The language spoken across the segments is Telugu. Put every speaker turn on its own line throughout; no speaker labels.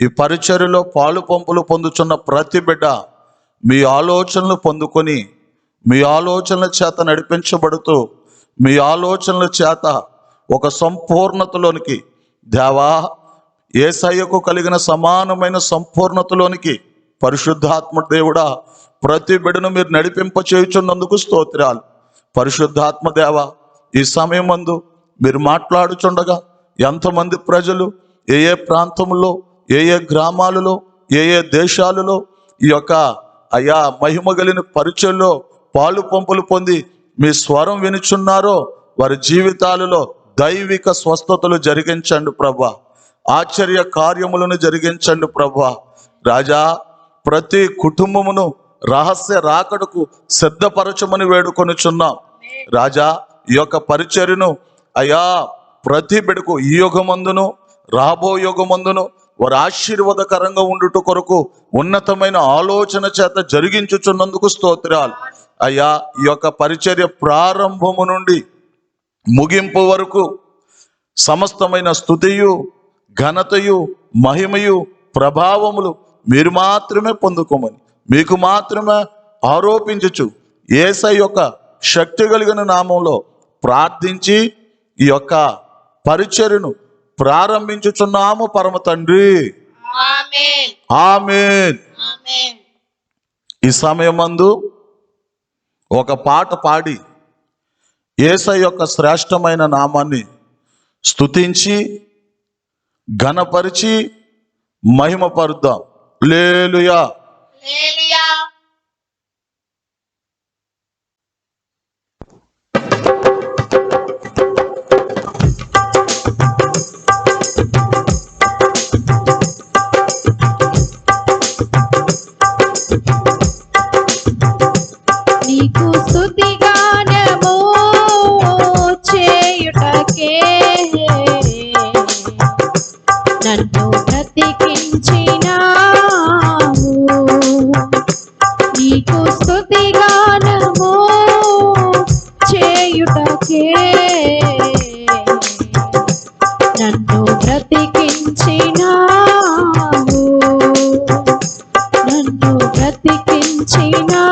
ఈ పరిచర్యలో పాలు పంపులు పొందుతున్న ప్రతి బిడ్డ మీ ఆలోచనలు పొందుకొని మీ ఆలోచనల చేత నడిపించబడుతూ మీ ఆలోచనల చేత ఒక సంపూర్ణతలోనికి దేవా యేసయ్యకు కలిగిన సమానమైన సంపూర్ణతలోనికి పరిశుద్ధాత్మ దేవుడా ప్రతి బిడ్డను మీరు నడిపింప చేయుచున్నందుకు స్తోత్రాలు. పరిశుద్ధాత్మ దేవ ఈ సమయమందు మీరు మాట్లాడుచుండగా ఎంతమంది ప్రజలు ఏ ఏ ప్రాంతంలో ఏ ఏ గ్రామాలలో ఏ ఏ దేశాలలో ఈ యొక్క అయా మహిమ కలిగిన పరిచయంలో పాలు పంపులు పొంది మీ స్వరం వినుచున్నారో వారి జీవితాలలో దైవిక స్వస్థతలు జరిగించండి ప్రభా. ఆశ్చర్య కార్యములను జరిగించండి ప్రభా. రాజా ప్రతి కుటుంబమును రహస్య రాకడకు సిద్ధపరచమని వేడుకొనుచున్నాం రాజా. ఈ యొక్క పరిచర్యను అయా ప్రతి బిడకు ఈ యుగమందును రాబో యుగమందును వారు ఆశీర్వాదకరంగా ఉండుట కొరకు ఉన్నతమైన ఆలోచన చేత జరిగించుచున్నందుకు స్తోత్రాలు అయ్యా. ఈ యొక్క పరిచర్య ప్రారంభము నుండి ముగింపు వరకు సమస్తమైన స్తుతియు ఘనతయు మహిమయు ప్రభావములు మీరు మాత్రమే పొందుకోమని మీకు మాత్రమే ఆరోపించుచు యేసయ్య యొక్క శక్తి కలిగిన నామంలో ప్రార్థించి ఈ యొక్క పరిచర్యను ప్రారంభించుచున్నాము పరమ తండ్రి.
ఆమేన్.
ఆమేన్.
ఆమేన్.
ఈ సమయమందు ఒక పాట పాడి యేసయ్య యొక్క శ్రేష్టమైన నామాన్ని స్తుతించి ఘనపరిచి మహిమపరుద్దాం. హల్లెలూయా.
హల్లెలూయా. నీకు స్తుతి గానము చేయుటకే నన్ను బ్రతికించినావు. నీకు స్తుతి గానము చేయుటకే నన్ను బ్రతికించినావు. నన్ను బ్రతికించినావు.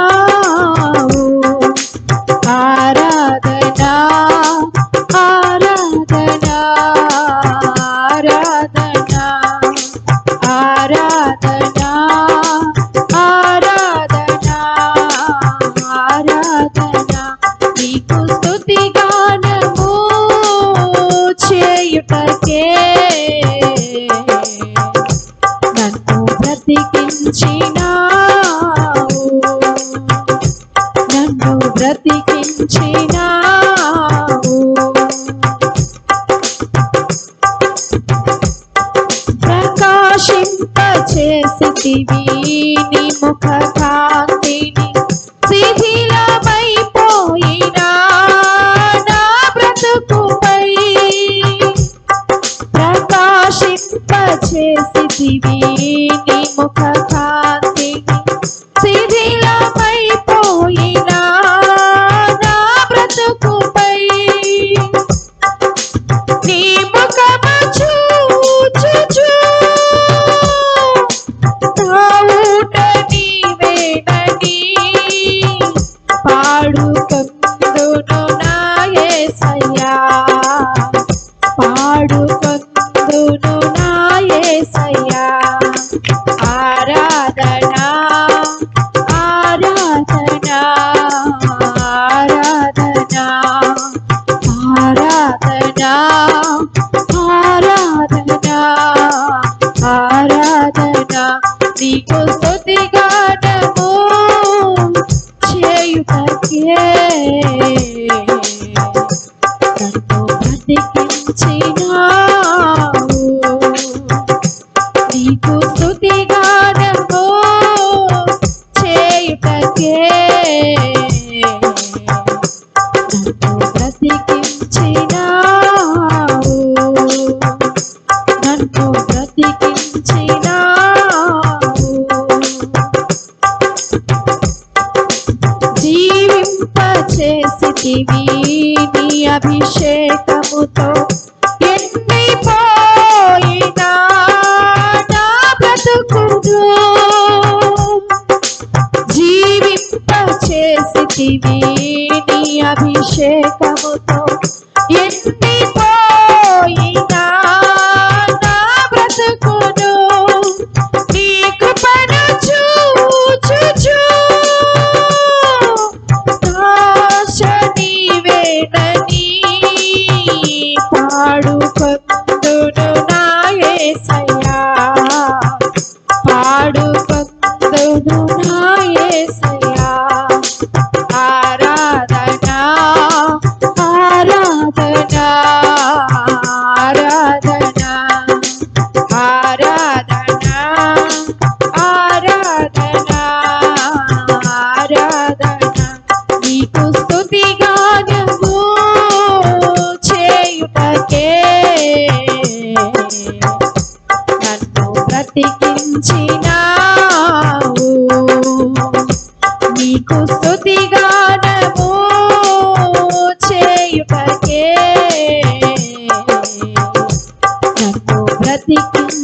ఆరాధనా ఆరాధనా ఆరాధనా ఆరాధనా ఆరాధనా ఆరాధనా నీకు స్తుతి గానము చేయుటకే నన్ను బ్రతికించినావు. నన్ను బ్రతికించినావు. ప్రకాశింపచేసితివి నీ ముఖ కాంతిని శిథిలమైపోయినా నా బ్రతుకుపై. ప్రకాశింపచేసితివి నీ ముఖ కాంతిని శిథిలమైపోయినా నా బ్రతుకుపై. నీ ముఖము చూచుచు నా ఊట నీవేనని పాడుకొందును నా యేసయ్యా. పాడుకొందును నా యేసయ్యా. ఆరాధన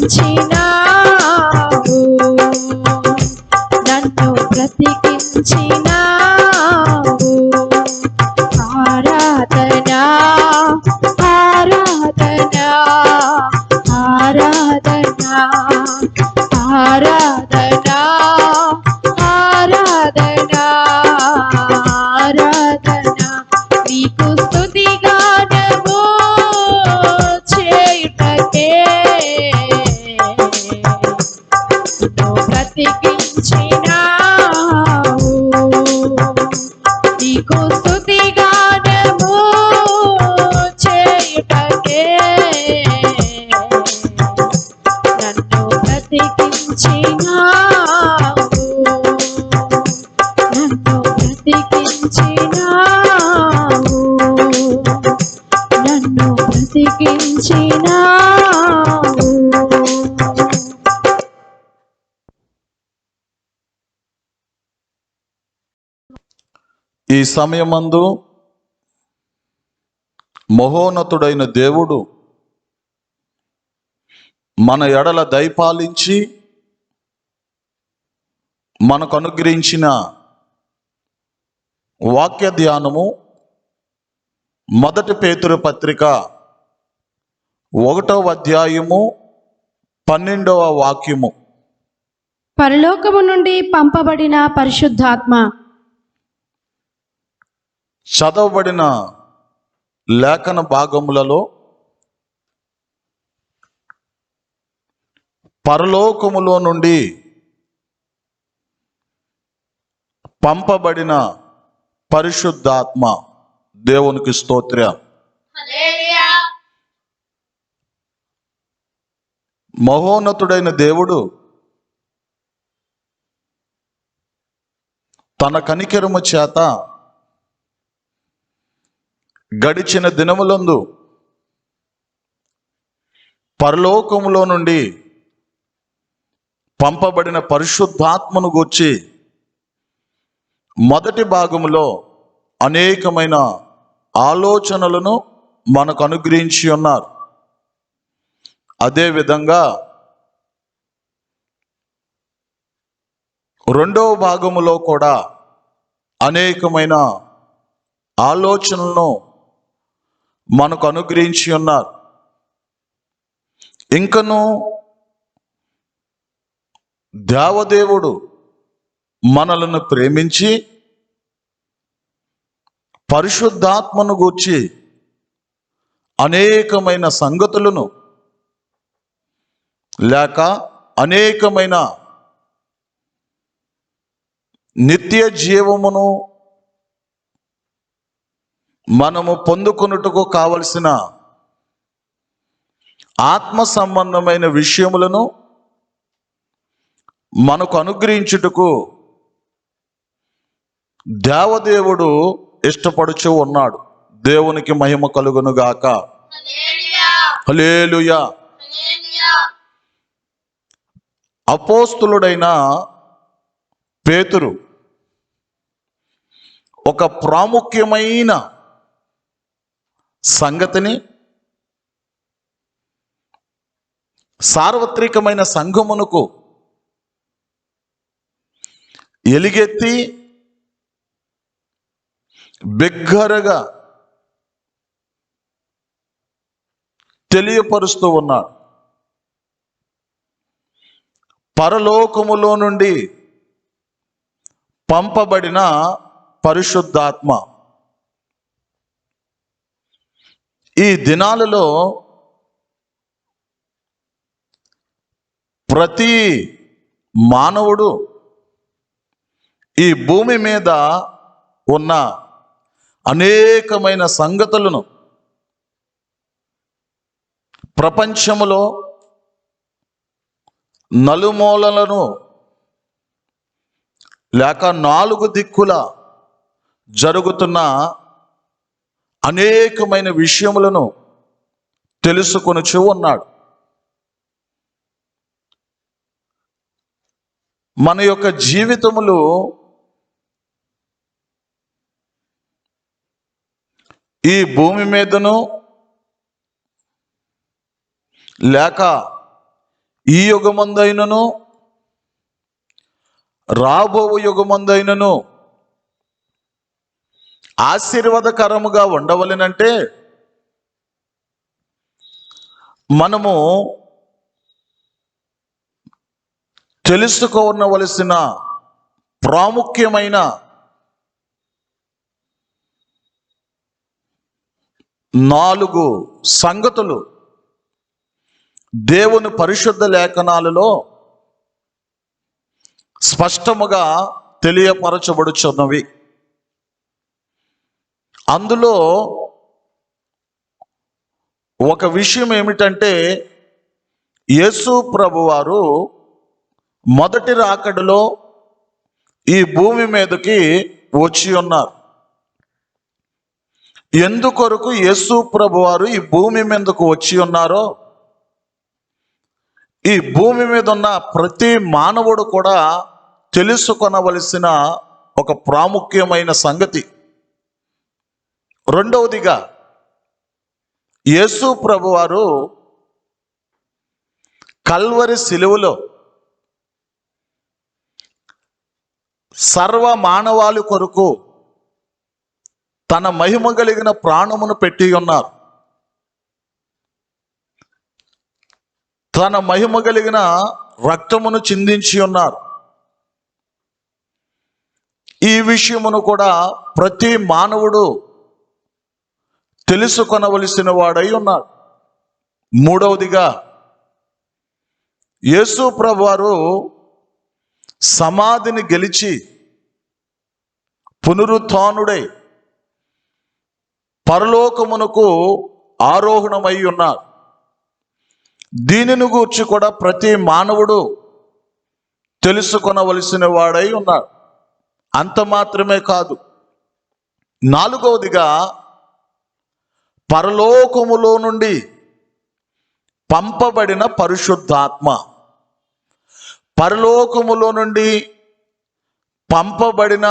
బ్రతికించినావు, నన్ను బ్రతికించినావు. ఆరాధనా ఆరాధనా ఆరాధనా ఆరాధనా ఆరాధనా ఆరాధనా నీకు స్తుతిగానము చేయుటకే నన్ను బ్రతికించినావు. నీకు స్తుతిగానము చేయుటకే నన్ను బ్రతికించినావు. నన్ను బ్రతికించినావు. నన్ను బ్రతికించినావు.
ఈ సమయమందు మహోన్నతుడైన దేవుడు మన ఎడల దయపాలించి మనకు అనుగ్రహించిన వాక్య ధ్యానము మొదటి పేతురు పత్రిక 1వ అధ్యాయము 12వ వాక్యము.
పరలోకము నుండి పంపబడిన పరిశుద్ధాత్మ
చదవబడిన లేఖన భాగములలో పరలోకములో నుండి పంపబడిన పరిశుద్ధాత్మ. దేవునికి స్తోత్రం. మహోన్నతుడైన దేవుడు తన కనికరము చేత గడిచిన దినములందు పరలోకములో నుండి పంపబడిన పరిశుద్ధాత్మను గూర్చి మొదటి భాగములో అనేకమైన ఆలోచనలను మనకు అనుగ్రహించి ఉన్నారు. అదేవిధంగా రెండవ భాగములో కూడా అనేకమైన ఆలోచనలను మనకు అనుగ్రహించి ఉన్నారు. ఇంకను దేవదేవుడు మనలను ప్రేమించి పరిశుద్ధాత్మను గూర్చి అనేకమైన సంగతులను లేక అనేకమైన నిత్య జీవమును మనము పొందుకొనుటకు కావలసిన ఆత్మ సంబంధమైన విషయములను మనకు అనుగ్రహించుటకు దేవదేవుడు ఇష్టపడుచు ఉన్నాడు. దేవునికి మహిమ కలుగును గాక. హల్లెలూయా. అపోస్తులుడైన పేతురు ఒక ప్రాముఖ్యమైన సంగతిని సార్వత్రికమైన సంఘమునకు ఎలుగెత్తి బిగ్గరగా తెలియపరుస్తూ ఉన్నాడు. పరలోకములో నుండి పంపబడిన పరిశుద్ధాత్మ. ఈ దినాలలో ప్రతి మానవుడు ఈ భూమి మీద ఉన్న అనేకమైన సంగతులను ప్రపంచములో నలుమూలలను లేక 4 దిక్కుల జరుగుతున్న అనేకమైన విషయములను తెలుసుకొనుచూ ఉన్నాడు. మన యొక్క జీవితములు ఈ భూమి మీదను లేక ఈ యుగమందైనను రాబో యుగమందైనను ఆశీర్వాదకరముగా ఉండవలెనంటే మనము తెలుసుకోవలసిన ప్రాముఖ్యమైన 4 సంగతులు దేవుని పరిశుద్ధ లేఖనాలలో స్పష్టముగా తెలియపరచబడుచున్నవి. అందులో ఒక విషయం ఏమిటంటే, యేసు ప్రభువారు మొదటి రాకడలో ఈ భూమి మీదకి వచ్చి ఉన్నారు. ఎందుకొరకు యేసు ప్రభువారు ఈ భూమి మీదకు వచ్చి ఉన్నారో ఈ భూమి మీద ఉన్న ప్రతి మానవుడు కూడా తెలుసుకొనవలసిన ఒక ప్రాముఖ్యమైన సంగతి. రెండవదిగా, యేసు ప్రభువారు కల్వరి శిలువలో సర్వ మానవాళి కొరకు తన మహిమ కలిగిన ప్రాణమును పెట్టి ఉన్నారు. తన మహిమ కలిగిన రక్తమును చిందించి ఉన్నారు. ఈ విషయమును కూడా ప్రతి మానవుడు తెలుసుకొనవలసిన వాడై ఉన్నాడు. మూడవదిగా, యేసు ప్రభువారు సమాధిని గెలిచి పునరుత్థానుడై పరలోకమునకు ఆరోహణమై ఉన్నారు. దీనిని గూర్చి కూడా ప్రతి మానవుడు తెలుసుకొనవలసిన వాడై ఉన్నాడు. అంత మాత్రమే కాదు, నాలుగవదిగా, పరలోకములో నుండి పంపబడిన పరిశుద్ధాత్మ. పరలోకములో నుండి పంపబడిన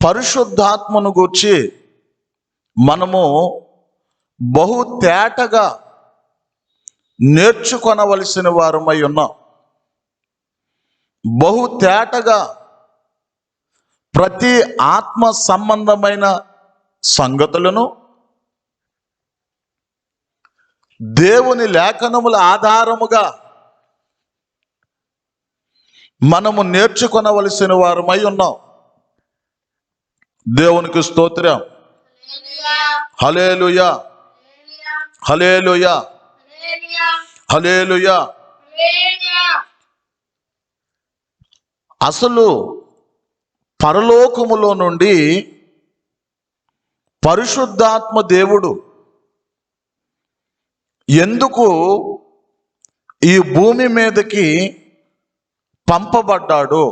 పరిశుద్ధాత్మను గూర్చి మనము బహు తేటగా నేర్చుకొనవలసిన వారమై ఉన్నాం. బహు తేటగా ప్రతి ఆత్మ సంబంధమైన సంగతులను దేవుని లేఖనముల ఆధారముగా మనము నేర్చుకొనవలసిన వారమై ఉన్నాం. దేవునికి స్తోత్రం. హల్లెలూయా, హల్లెలూయా, హల్లెలూయా. అసలు పరలోకములో నుండి పరిశుద్ధాత్మ దేవుడు ఎందుకు ఈ భూమి మీదకి పంపబడ్డాడు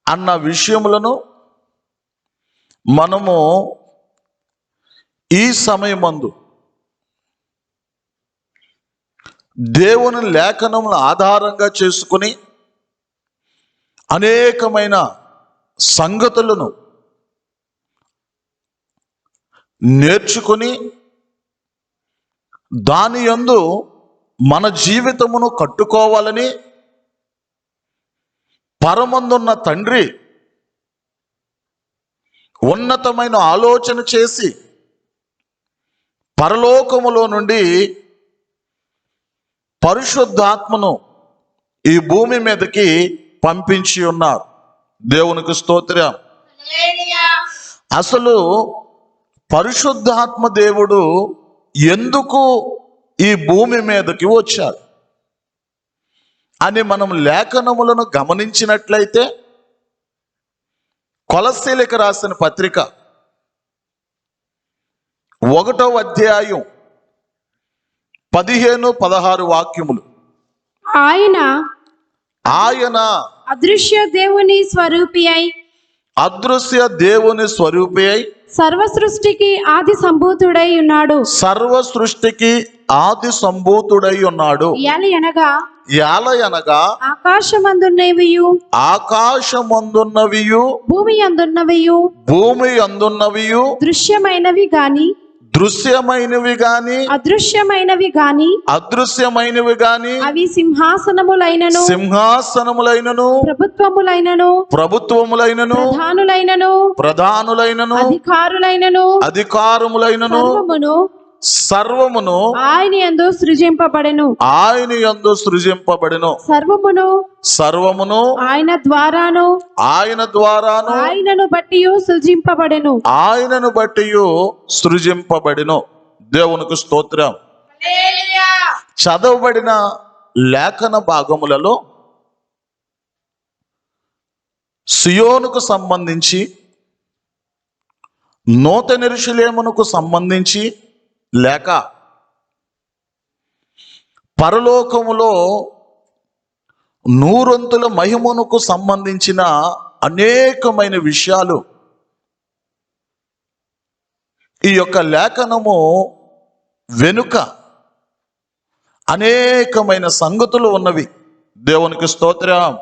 అన్న విషయములను మనము ఈ సమయమందు దేవుని లేఖనములను ఆధారంగా చేసుకుని అనేకమైన సంగతులను నేర్చుకుని దాని యందు మన జీవితమును కట్టుకోవాలని పరమందున్న తండ్రి ఉన్నతమైన ఆలోచన చేసి పరలోకములో నుండి పరిశుద్ధాత్మను ఈ భూమి మీదకి పంపించి ఉన్నారు. దేవునికి స్తోత్రం. అసలు పరిశుద్ధాత్మ దేవుడు ఎందుకు ఈ భూమి మీదకి వచ్చారు అని మనం లేఖనములను గమనించినట్లయితే, కొలస్సీలకు రాసిన పత్రిక 1వ అధ్యాయం 15-16 వాక్యములు.
ఆయన
అదృశ్య దేవుని స్వరూపి అయి
సర్వ సృష్టికి ఆది సంభూతుడై ఉన్నాడు.
సర్వ సృష్టికి ఆది సంభూతుడై ఉన్నాడు.
ఏలయనగా ఆకాశమందున్నవియు భూమి అందున్నవియు
దృశ్యమైనవి దృశ్యమైనవి గాని
అదృశ్యమైనవి గాని
అదృశ్యమైనవి గాని
అవి సింహాసనములైనను
సింహాసనములైనను
ప్రభుత్వములైనను
ప్రభుత్వములైనను ప్రధానులైనను అధికారములైనను సర్వమును
ఆయన యందు సృజింపబడెను.
సర్వమును ఆయన ద్వారాను
ఆయనను బట్టి
సృజింపబడెను. దేవునికి స్తోత్రం. చదవబడిన లేఖన భాగములలో సియోనుకు సంబంధించి, నూతన యెరూషలేమునకు సంబంధించి లేక పరలోకములో నూరొంతుల మహిమనుకు సంబంధించిన అనేకమైన విషయాలు ఈ యొక్క లేఖనము వెనుక అనేకమైన సంగతులు ఉన్నవి. దేవునికి స్తోత్రం.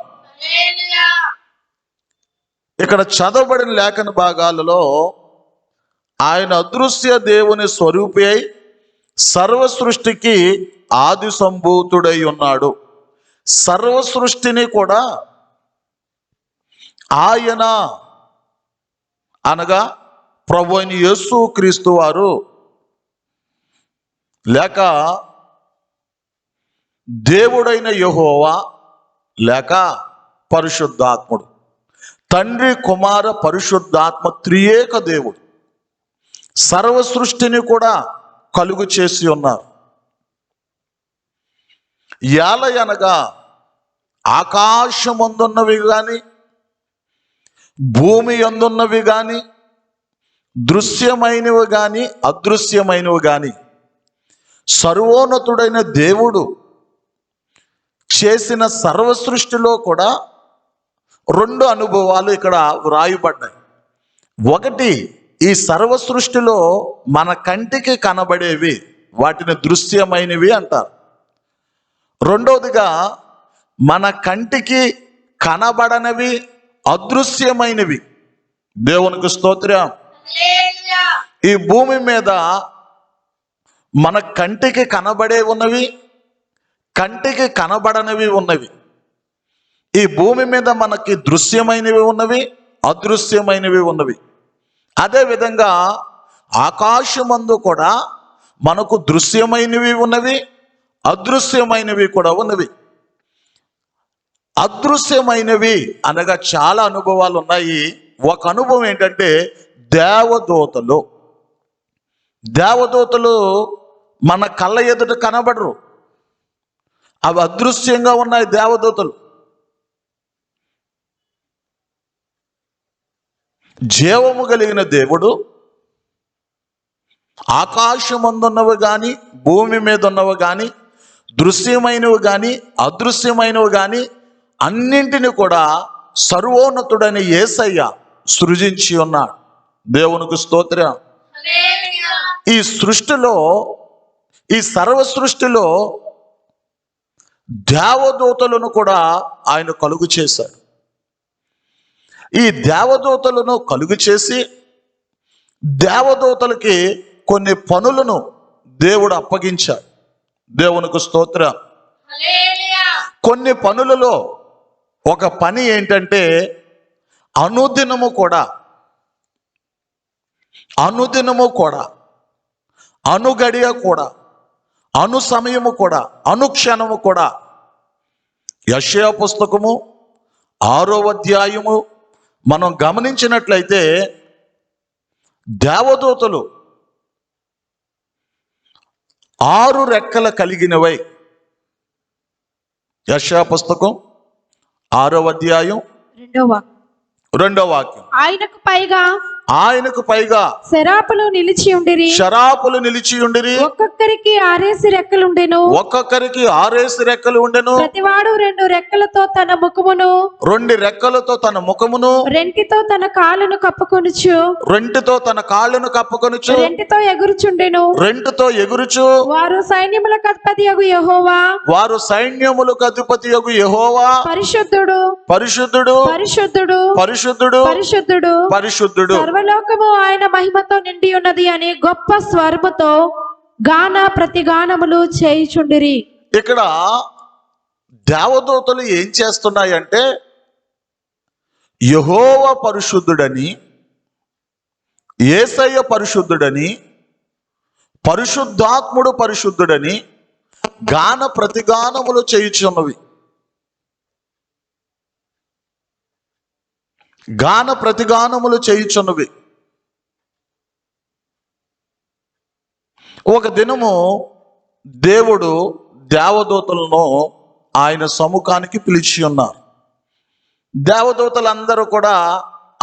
ఇక్కడ చదవబడిన లేఖన భాగాలలో ఆయన అదృశ్య దేవుని స్వరూపి అయి సర్వ సృష్టికి ఆది సంభూతుడై ఉన్నాడు. సర్వ సృష్టిని కూడా ఆయన అనగా ప్రభువైన యేసు క్రీస్తు వారు లేక దేవుడైన యెహోవా లేక పరిశుద్ధాత్ముడు, తండ్రి కుమార పరిశుద్ధాత్మ త్రియేక దేవుడు సర్వ సృష్టిని కూడా కలుగు చేసి ఉన్నారు. యాలయనగా ఆకాశమందున్నవి గాని భూమి అందున్నవి గాని దృశ్యమైనవి గాని అదృశ్యమైనవి గాని సర్వోన్నతుడైన దేవుడు చేసిన సర్వ సృష్టిలో కూడా రెండు అనుభవాలు ఇక్కడ వ్రాయబడ్డాయి. ఒకటి, ఈ సర్వ సృష్టిలో మన కంటికి కనబడేవి, వాటిని దృశ్యమైనవి అంటారు. రెండవదిగా, మన కంటికి కనబడనవి అదృశ్యమైనవి. దేవునికి స్తోత్రం. ఈ భూమి మీద మన కంటికి కనబడే ఉన్నవి, కంటికి కనబడనివి ఉన్నవి. ఈ భూమి మీద మనకి దృశ్యమైనవి ఉన్నవి, అదృశ్యమైనవి ఉన్నవి. అదేవిధంగా ఆకాశమందు కూడా మనకు దృశ్యమైనవి ఉన్నవి, అదృశ్యమైనవి కూడా ఉన్నవి. అదృశ్యమైనవి అనగా చాలా అనుభవాలు ఉన్నాయి. ఒక అనుభవం ఏంటంటే దేవదూతలు మన కళ్ళ ఎదుట కనబడరు, అవి అదృశ్యంగా ఉన్నాయి. దేవదూతలు జీవము కలిగిన దేవుడు ఆకాశమందున్నవి కానీ భూమి మీద ఉన్నవి కానీ దృశ్యమైనవి కానీ అదృశ్యమైనవి కానీ అన్నింటిని కూడా సర్వోన్నతుడైన యేసయ్య సృజించి ఉన్నాడు. దేవునికి స్తోత్రం. ఈ సృష్టిలో, ఈ సర్వ సృష్టిలో దేవదూతలను కూడా ఆయన కలుగు చేశాడు. ఈ దేవదూతలను కలుగు చేసి దేవదూతలకి కొన్ని పనులను దేవుడు అప్పగించాడు. దేవునికి స్తోత్రం. కొన్ని పనులలో ఒక పని ఏంటంటే అనుదినము కూడా అనుగడియ కూడా అను సమయము కూడా అనుక్షణము కూడా యెషయా పుస్తకము 6వ అధ్యాయము మనం గమనించినట్లయితే దేవదూతలు 6 రెక్కల కలిగినవై, యెషయా పుస్తకం 6వ అధ్యాయం 2వ వాక్యం. ఆయనకు పైగా
శరాపులు నిలిచి ఉండిరి. ఒక్కొక్కరికి 6
రెక్కలు ఉండెను.
ప్రతివాడు 2 రెక్కలతో తన ముఖమును
2 రెక్కలతో తన ముఖమును
రెంటితో తన కాళ్ళను కప్పుకొనుచు రెంటితో ఎగురుచు వారు సైన్యములకు అధిపతియగు యెహోవా పరిశుద్ధుడు
పరిశుద్ధుడు
సర్వలోకము ఆయన మహిమతో నిండి ఉన్నది అని గొప్ప స్వరముతో గాన ప్రతిగానములు చేయుచుండిరి.
ఇక్కడ దేవదూతలు ఏం చేస్తున్నాయంటే యెహోవా పరిశుద్ధుడని, యేసయ్య పరిశుద్ధుడని, పరిశుద్ధాత్ముడు పరిశుద్ధుడని గాన ప్రతిగానములు చేయుచున్నవి. గాన ప్రతిగానములు చేయుచున్నవి. ఒక దినము దేవుడు దేవదూతలను ఆయన సముఖానికి పిలిచి ఉన్నారు. దేవదూతలందరూ కూడా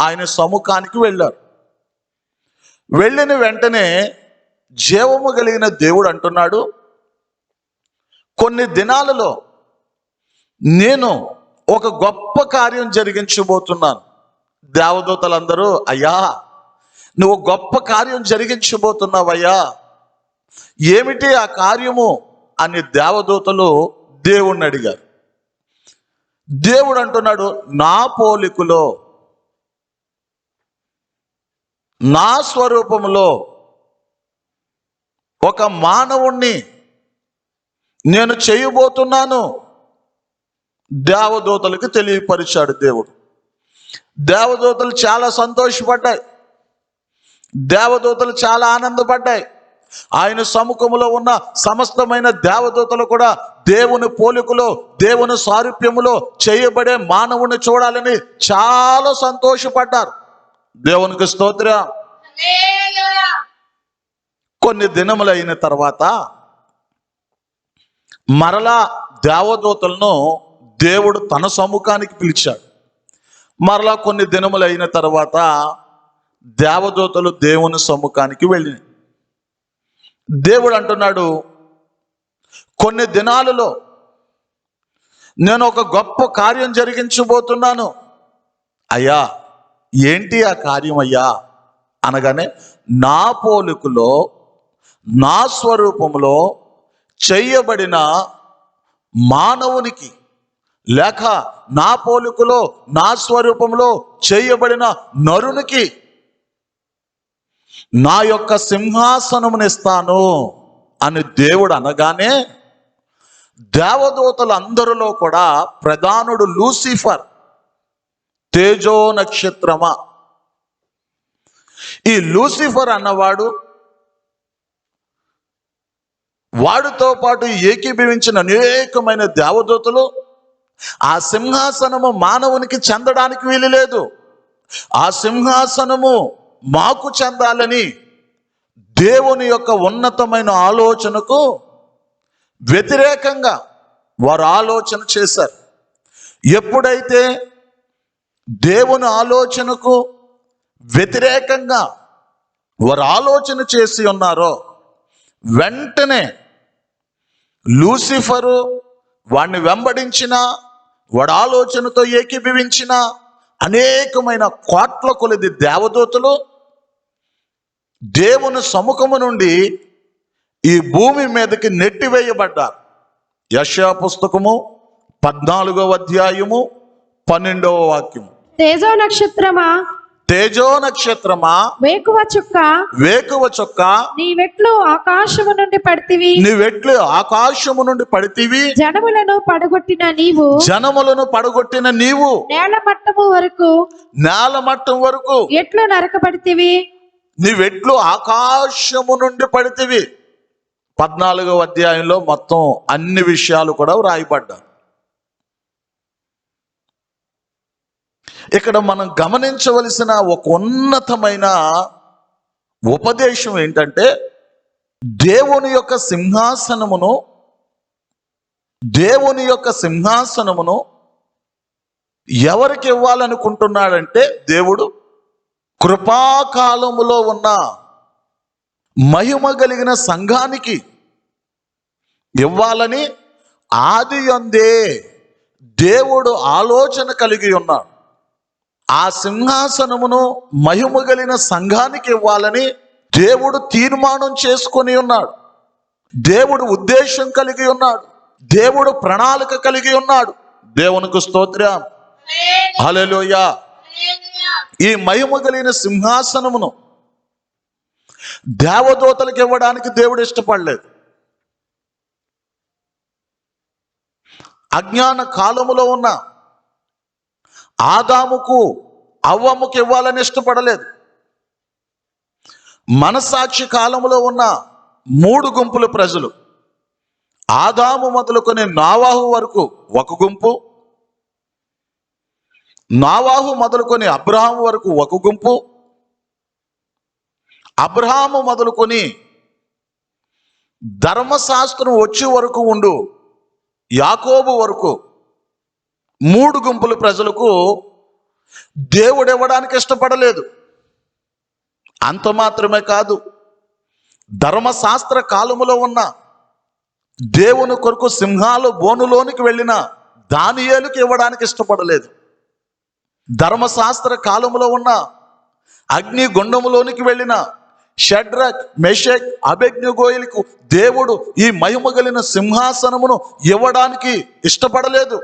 ఆయన సముఖానికి వెళ్ళారు. వెళ్ళిన వెంటనే జీవము కలిగిన దేవుడు అంటున్నాడు, కొన్ని దినాలలో నేను ఒక గొప్ప కార్యం జరిగించబోతున్నాను. దేవదూతలందరూ, అయ్యా నువ్వు గొప్ప కార్యం జరిగించబోతున్నావయ్యా, ఏమిటి ఆ కార్యము అని దేవదూతలు దేవుణ్ణి అడిగారు. దేవుడు అంటున్నాడు, నా పోలికలో నా స్వరూపంలో ఒక మానవుణ్ణి నేను చేయబోతున్నాను. దేవదూతలకు తెలియపరిచాడు దేవుడు. దేవదూతలు చాలా సంతోషపడ్డాయి. దేవదూతలు చాలా ఆనందపడ్డాయి. ఆయన సముఖములో ఉన్న సమస్తమైన దేవదూతలు కూడా దేవుని పోలికలో, దేవుని సారూప్యములో చేయబడే మానవుని చూడాలని చాలా సంతోషపడ్డారు. దేవునికి స్తోత్రం. కొన్ని దినములు అయిన తర్వాత మరలా దేవదూతలను దేవుడు తన సముఖానికి పిలిచాడు. మరలా కొన్ని దినములు అయిన తర్వాత దేవదూతలు దేవుని సముఖానికి వెళ్ళినాయి. దేవుడు అంటున్నాడు, కొన్ని దినాలలో నేను ఒక గొప్ప కార్యం జరిగించబోతున్నాను. అయ్యా ఏంటి ఆ కార్యం అయ్యా అనగానే, నా పోలికలో నా స్వరూపంలో చేయబడిన మానవునికి, లేక నా పోలికలో నా స్వరూపంలో చేయబడిన నరునికి నా యొక్క సింహాసనమునిస్తాను అని దేవుడు అనగానే, దేవదూతలందరిలో కూడా ప్రధానుడు లూసిఫర్, తేజో నక్షత్రమా. ఈ లూసిఫర్ అన్నవాడు, వాడితో పాటు ఏకీభవించిన అనేకమైన దేవదూతలు ఆ సింహాసనము మానవునికి చెందడానికి వీలు లేదు, ఆ సింహాసనము మాకు చెందాలని దేవుని యొక్క ఉన్నతమైన ఆలోచనకు వ్యతిరేకంగా వారు ఆలోచన చేశారు. ఎప్పుడైతే దేవుని ఆలోచనకు వ్యతిరేకంగా వారు ఆలోచన చేసి ఉన్నారో, వెంటనే లూసిఫరు వాడిని వెంబడించిన, వాడి ఆలోచనతో ఏకీభవించిన అనేకమైన కోట్ల కొలది దేవదూతలు దేవుని సముఖము నుండి ఈ భూమి మీదకి నెట్టివేయబడ్డారు. యెషయా పుస్తకము 14వ అధ్యాయము 12వ వాక్యము.
తేజో నక్షత్రమా,
తేజో నక్షత్రమా,
వేకువ చుక్క,
వేకువ చుక్క,
నీవెట్లు ఆకాశము నుండి పడితివి,
నీవెట్లు ఆకాశము నుండి పడితివి,
జనములను పడగొట్టిన నీవు,
జనములను పడగొట్టిన నీవు,
నేల మట్టము వరకు,
నేల మట్టం వరకు
ఎట్లు నరకబడితివి,
నీవెట్లు ఆకాశము నుండి పడితివి. 14వ అధ్యాయంలో మొత్తం అన్ని విషయాలు కూడా వ్రాయబడ్డాయి. ఇక్కడ మనం గమనించవలసిన ఒక ఉన్నతమైన ఉపదేశం ఏంటంటే, దేవుని యొక్క సింహాసనమును ఎవరికి ఇవ్వాలనుకుంటున్నాడంటే, దేవుడు కృపాకాలములో ఉన్న మహిమ కలిగిన సంఘానికి ఇవ్వాలని ఆదియందే దేవుడు ఆలోచన కలిగి ఉన్నాడు. ఆ సింహాసనమును మహిమ కలిగిన సంఘానికి ఇవ్వాలని దేవుడు తీర్మానం చేసుకొని ఉన్నాడు. దేవుడు ఉద్దేశం కలిగి ఉన్నాడు. దేవుడు ప్రణాళిక కలిగి ఉన్నాడు. దేవునికి స్తోత్రం. హల్లెలూయా. ఈ మహిమ కలిగిన సింహాసనమును దేవదూతలకు ఇవ్వడానికి దేవుడు ఇష్టపడలేదు. అజ్ఞాన కాలములో ఉన్న ఆదాముకు అవ్వముకు ఇవ్వాలని ఇష్టపడలేదు. మనసాక్షి కాలములో ఉన్న 3 గుంపుల ప్రజలు, ఆదాము మొదలుకొని నోవాహు వరకు ఒక గుంపు, నోవాహు మొదలుకొని అబ్రహాము వరకు ఒక గుంపు, అబ్రహాము మొదలుకొని ధర్మశాస్త్రం వచ్చే వరకు ఉండు యాకోబు వరకు 3 గుంపుల ప్రజలకు దేవుడు ఇవ్వడానికి ఇష్టపడలేదు. అంత మాత్రమే కాదు, ధర్మశాస్త్ర కాలములో ఉన్న దేవుని కొరకు సింహాలు బోనులోనికి వెళ్ళిన దానియేలుకి ఇవ్వడానికి ఇష్టపడలేదు. ధర్మశాస్త్ర కాలములో ఉన్న అగ్ని గుండములోనికి వెళ్ళిన షడ్రక్, మెషక్, అబేద్నెగోయులకు దేవుడు ఈ మహిమ కలిగిన సింహాసనమును ఇవ్వడానికి ఇష్టపడలేదు.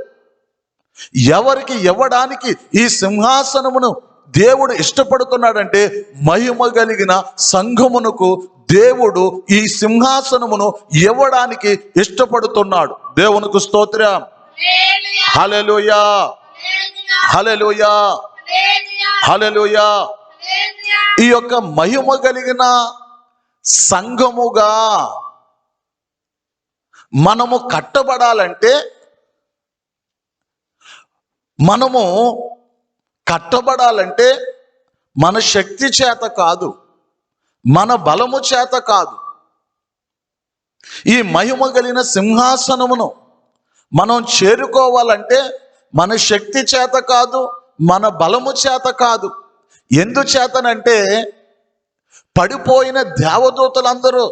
ఎవరికి ఇవ్వడానికి ఈ సింహాసనమును దేవుడు ఇష్టపడుతున్నాడంటే మహిమ కలిగిన సంఘమునకు దేవుడు ఈ సింహాసనమును ఇవ్వడానికి ఇష్టపడుతున్నాడు. దేవునికి స్తోత్రం. హల్లెలూయా, హల్లెలూయా, హల్లెలూయా. ఈ యొక్క మహిమ కలిగిన సంఘముగా మనము కట్టబడాలంటే, మన శక్తి చేత కాదు, మన బలము చేత కాదు. ఈ మహిమ కలిగిన సింహాసనమును మనం చేరుకోవాలంటే మన శక్తి చేత కాదు, మన బలము చేత కాదు. ఎందుచేతనంటే పడిపోయిన దేవదూతలందరూ,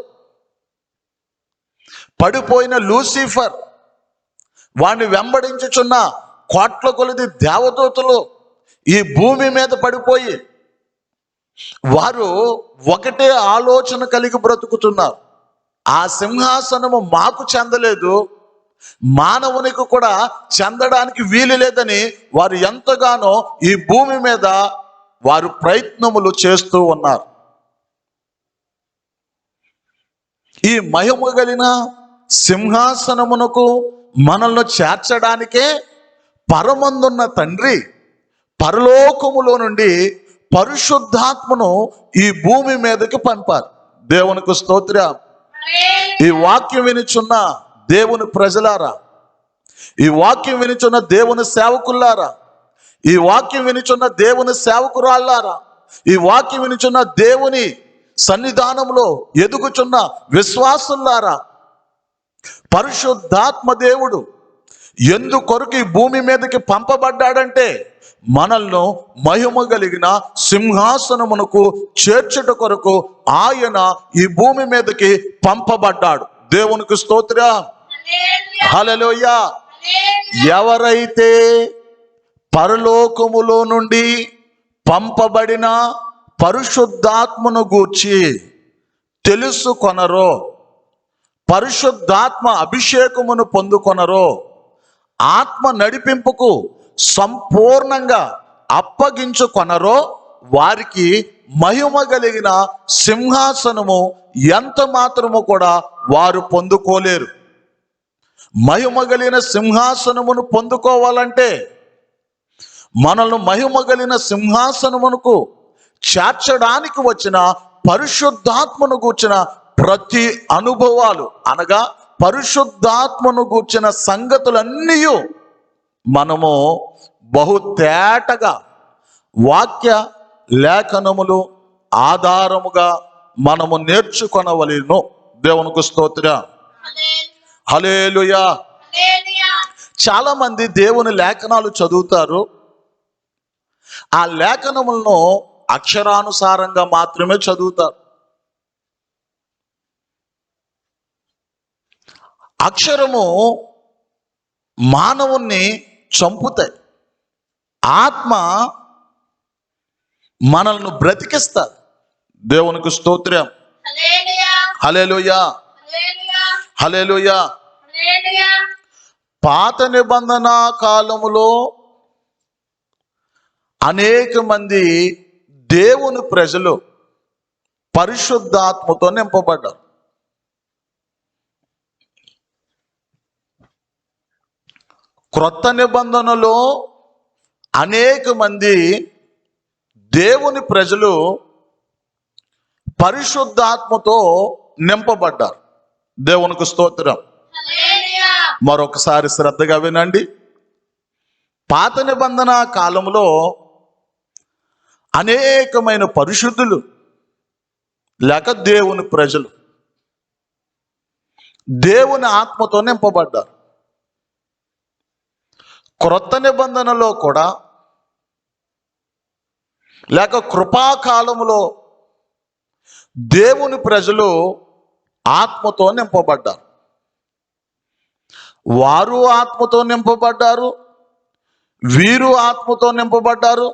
పడిపోయిన లూసిఫర్, వాడిని వెంబడించుచున్న కోట్ల కొలది దేవదూతలు ఈ భూమి మీద పడిపోయి వారు ఒకటే ఆలోచన కలిగి బ్రతుకుతున్నారు. ఆ సింహాసనము మాకు చెందలేదు, మానవునికి కూడా చెందడానికి వీలు లేదని వారు ఎంతగానో ఈ భూమి మీద వారు ప్రయత్నములు చేస్తూ ఉన్నారు. ఈ మహిమ కలిగిన సింహాసనమునకు మనల్ని చేర్చడానికే పరమందున్న తండ్రి పరలోకములో నుండి పరిశుద్ధాత్మను ఈ భూమి మీదకి పంపారు. దేవునికి స్తోత్రం. ఈ వాక్యం వినిచున్న దేవుని ప్రజలారా, ఈ వాక్యం వినిచున్న దేవుని సేవకులారా, ఈ వాక్యం వినిచున్న దేవుని సేవకురాళ్ళారా, ఈ వాక్యం వినిచున్న దేవుని సన్నిధానంలో ఎదుగుచున్న విశ్వాసులారా, పరిశుద్ధాత్మ దేవుడు ఎందుకొరకు ఈ భూమి మీదకి పంపబడ్డాడంటే మనల్ని మహిమ కలిగిన సింహాసనమునకు చేర్చుట కొరకు ఆయన ఈ భూమి మీదకి పంపబడ్డాడు. దేవునికి స్తోత్రం. హల్లెలూయా. ఎవరైతే పరలోకములో నుండి పంపబడిన పరిశుద్ధాత్మను గూర్చి తెలుసుకొనరో, పరిశుద్ధాత్మ అభిషేకమును పొందుకొనరో, ఆత్మ నడిపింపుకు సంపూర్ణంగా అప్పగించుకొనరో వారికి మహిమ కలిగిన సింహాసనము ఎంత మాత్రము కూడా వారు పొందుకోలేరు. మహిమ కలిగిన సింహాసనమును పొందుకోవాలంటే మనల్ని మహిమ కలిగిన సింహాసనమునకు చేర్చడానికి వచ్చిన పరిశుద్ధాత్మను గూర్చిన ప్రతి అనుభవాలు, అనగా పరిశుద్ధాత్మను గూర్చిన సంగతులన్నీ మనము బహు తేటగా వాక్య లేఖనములు ఆధారముగా మనము నేర్చుకొనవలెను. దేవునికి స్తోత్రం. హల్లెలూయా. చాలా మంది దేవుని లేఖనాలు చదువుతారు, ఆ లేఖనములను అక్షరానుసారంగా మాత్రమే చదువుతారు. అక్షరము మానవుణ్ణి చంపుతాయి, ఆత్మ మనల్ని బ్రతికిస్తారు. దేవునికి స్తోత్రం. హల్లెలూయా, హల్లెలూయా. పాత నిబంధన కాలములో అనేక మంది దేవుని ప్రజలు పరిశుద్ధాత్మతో నింపబడ్డారు. క్రొత్త నిబంధనలో అనేక మంది దేవుని ప్రజలు పరిశుద్ధాత్మతో నింపబడ్డారు. దేవునికి స్తోత్రం. మరొకసారి శ్రద్ధగా వినండి. పాత నిబంధన కాలంలో అనేకమైన పరిశుద్ధులు లేక దేవుని ప్రజలు దేవుని ఆత్మతో నింపబడ్డారు. క్రొత్త నిబంధనలో కూడా లేక కృపాకాలములో దేవుని ప్రజలు ఆత్మతో నింపబడ్డారు. వారు ఆత్మతో నింపబడ్డారు, వీరు ఆత్మతో నింపబడ్డారు.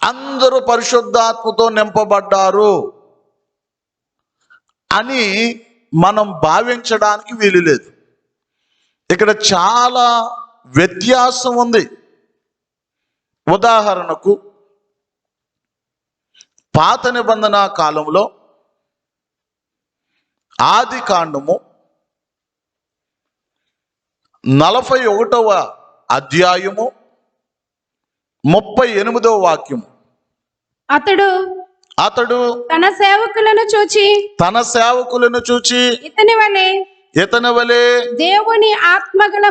అందరూ పరిశుద్ధాత్మతో నింపబడ్డారు అని మనం భావించడానికి వీలు లేదు. ఇక్కడ చాలా వ్యత్యాసం ఉంది. ఉదాహరణకు పాత నిబంధన కాలంలో ఆది కాండము 41వ అధ్యాయము 38వ వాక్యము. అతడు
తన సేవకులను చూచి
ఇతని వలె
దేవుని
ఆత్మగల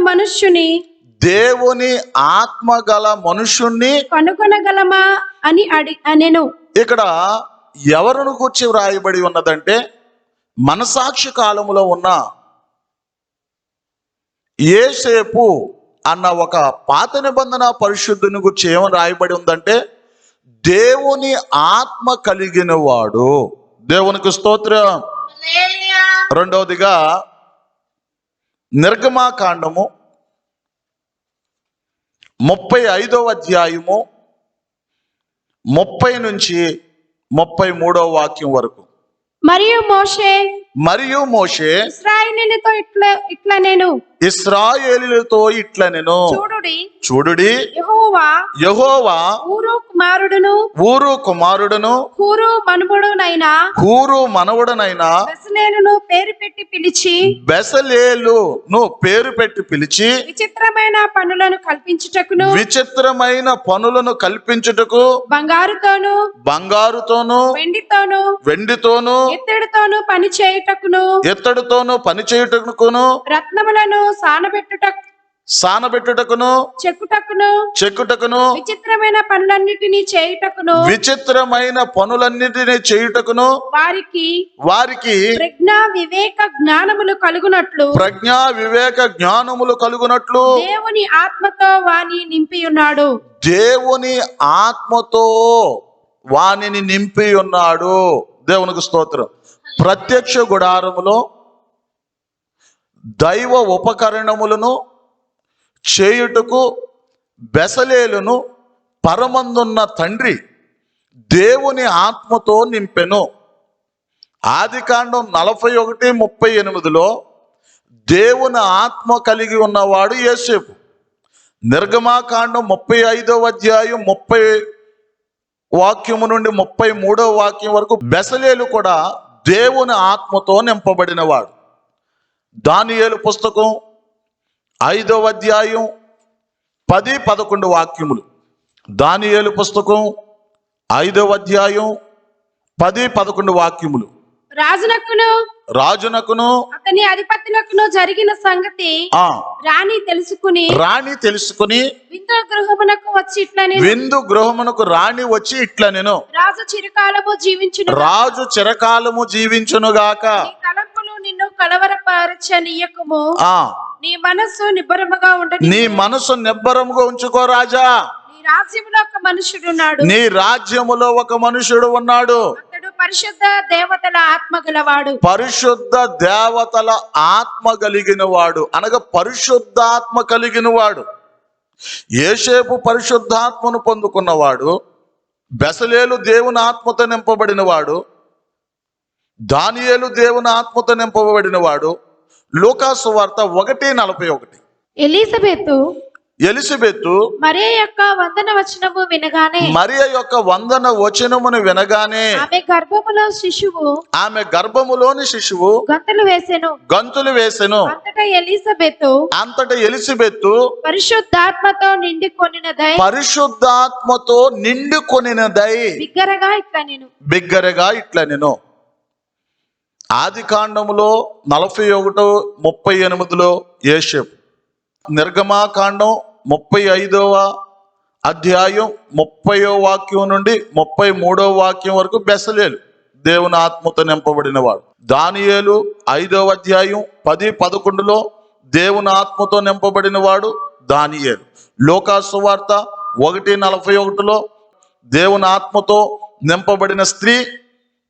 మనుష్యుణ్ణి
కనుగొనగలమా అని అనెను.
ఇక్కడ ఎవరిని గురించి వ్రాయబడి ఉన్నదంటే, మనసాక్షి కాలములో ఉన్న యేసేపు అన్న ఒక పాత నిబంధన పరిశుద్ధుని గురించి ఏమని రాయబడి ఉందంటే, దేవుని ఆత్మ కలిగిన వాడు. దేవునికి స్తోత్రం. రెండవదిగా నిర్గమాకాండము 35వ అధ్యాయము 30 నుంచి 33వ వాక్యం వరకు.
మరియు మోషే
ఇశ్రాయేలీయులతో ఇట్లా నేను చూడుడి, యెహోవా ఊరు కుమారుడును హూరు మనవడునైన బెసలేలును పేరు పెట్టి పిలిచి
విచిత్రమైన
పనులను కల్పించుటకు బంగారుతోను వెండితోను ఎత్తడితోను పని చేయుటకును
రత్నములను
సానబెట్టుటకును చెక్కుటకును
విచిత్రమైన పనులన్నిటినీ చేయుటకును
వారికి
ప్రజ్ఞా వివేక జ్ఞానములు కలుగునట్లు దేవుని ఆత్మతో
వానిని నింపి ఉన్నాడు. దేవునికి స్తోత్రం. ప్రత్యక్ష గుడారములో దైవ ఉపకరణములను చేయుటకు బెసలేలును పరమందున్న తండ్రి దేవుని ఆత్మతో నింపెను. ఆది కాండం 41:38లో దేవుని ఆత్మ కలిగి ఉన్నవాడు యోసేపు. నిర్గమాకాండం 35వ అధ్యాయం 30 వాక్యము నుండి 33వ వాక్యం వరకు బెసలేలు కూడా దేవుని ఆత్మతో నింపబడినవాడు. దానియేలు పుస్తకం 5వ అధ్యాయం 10-11 వాక్యములు. దానియేలు పుస్తకం 5వ అధ్యాయం 10-11 వాక్యములు. రాజునకును
అతని అధిపతులకును జరిగిన సంగతి రాణి తెలుసుకుని
విందు గృహమునకు రాణి వచ్చి ఇట్లా నేను రాజు చిరకాలము జీవించునుగాక.
నిన్ను కలవరపరచనీయకుము. నీ మనస్సు
నిబ్బరముగా ఉంచుకో రాజా. నీ రాజ్యములో ఒక మనుషుడు ఉన్నాడు.
పరిశుద్ధ దేవతల
ఆత్మ కలిగిన వాడు అనగా పరిశుద్ధాత్మ కలిగిన వాడు. యోసేపు పరిశుద్ధాత్మను పొందుకున్నవాడు. బెసలేలు దేవుని ఆత్మతో నింపబడిన వాడు. దానియేలు దేవుని ఆత్మతో నింపబడిన వాడు. లూకా సువార్త 1:41. ఎలిజబెతు
మరియ యొక్క వందన వచనము వినగానే
మరియ యొక్క వందన వచనమును వినగానే
ఆమె గర్భములోని శిశువు గంతులు వేసెను.
అంతటా ఎలిజబెతు
పరిశుద్ధాత్మతో
నిండి కొనినదై బిగ్గరగా ఇట్లా నేను ఆది కాండములో 41:38 యేషపు, నిర్గమాకాండం 35వ అధ్యాయం 30వ వాక్యం నుండి 33వ వాక్యం వరకు బెసలేలు దేవుని ఆత్మతో నింపబడిన వాడు. దానియేలు 5వ అధ్యాయం 10-11లో దేవుని ఆత్మతో నింపబడిన వాడు దానియేలు. లూకాసు వార్త 1:41లో దేవుని ఆత్మతో నింపబడిన స్త్రీ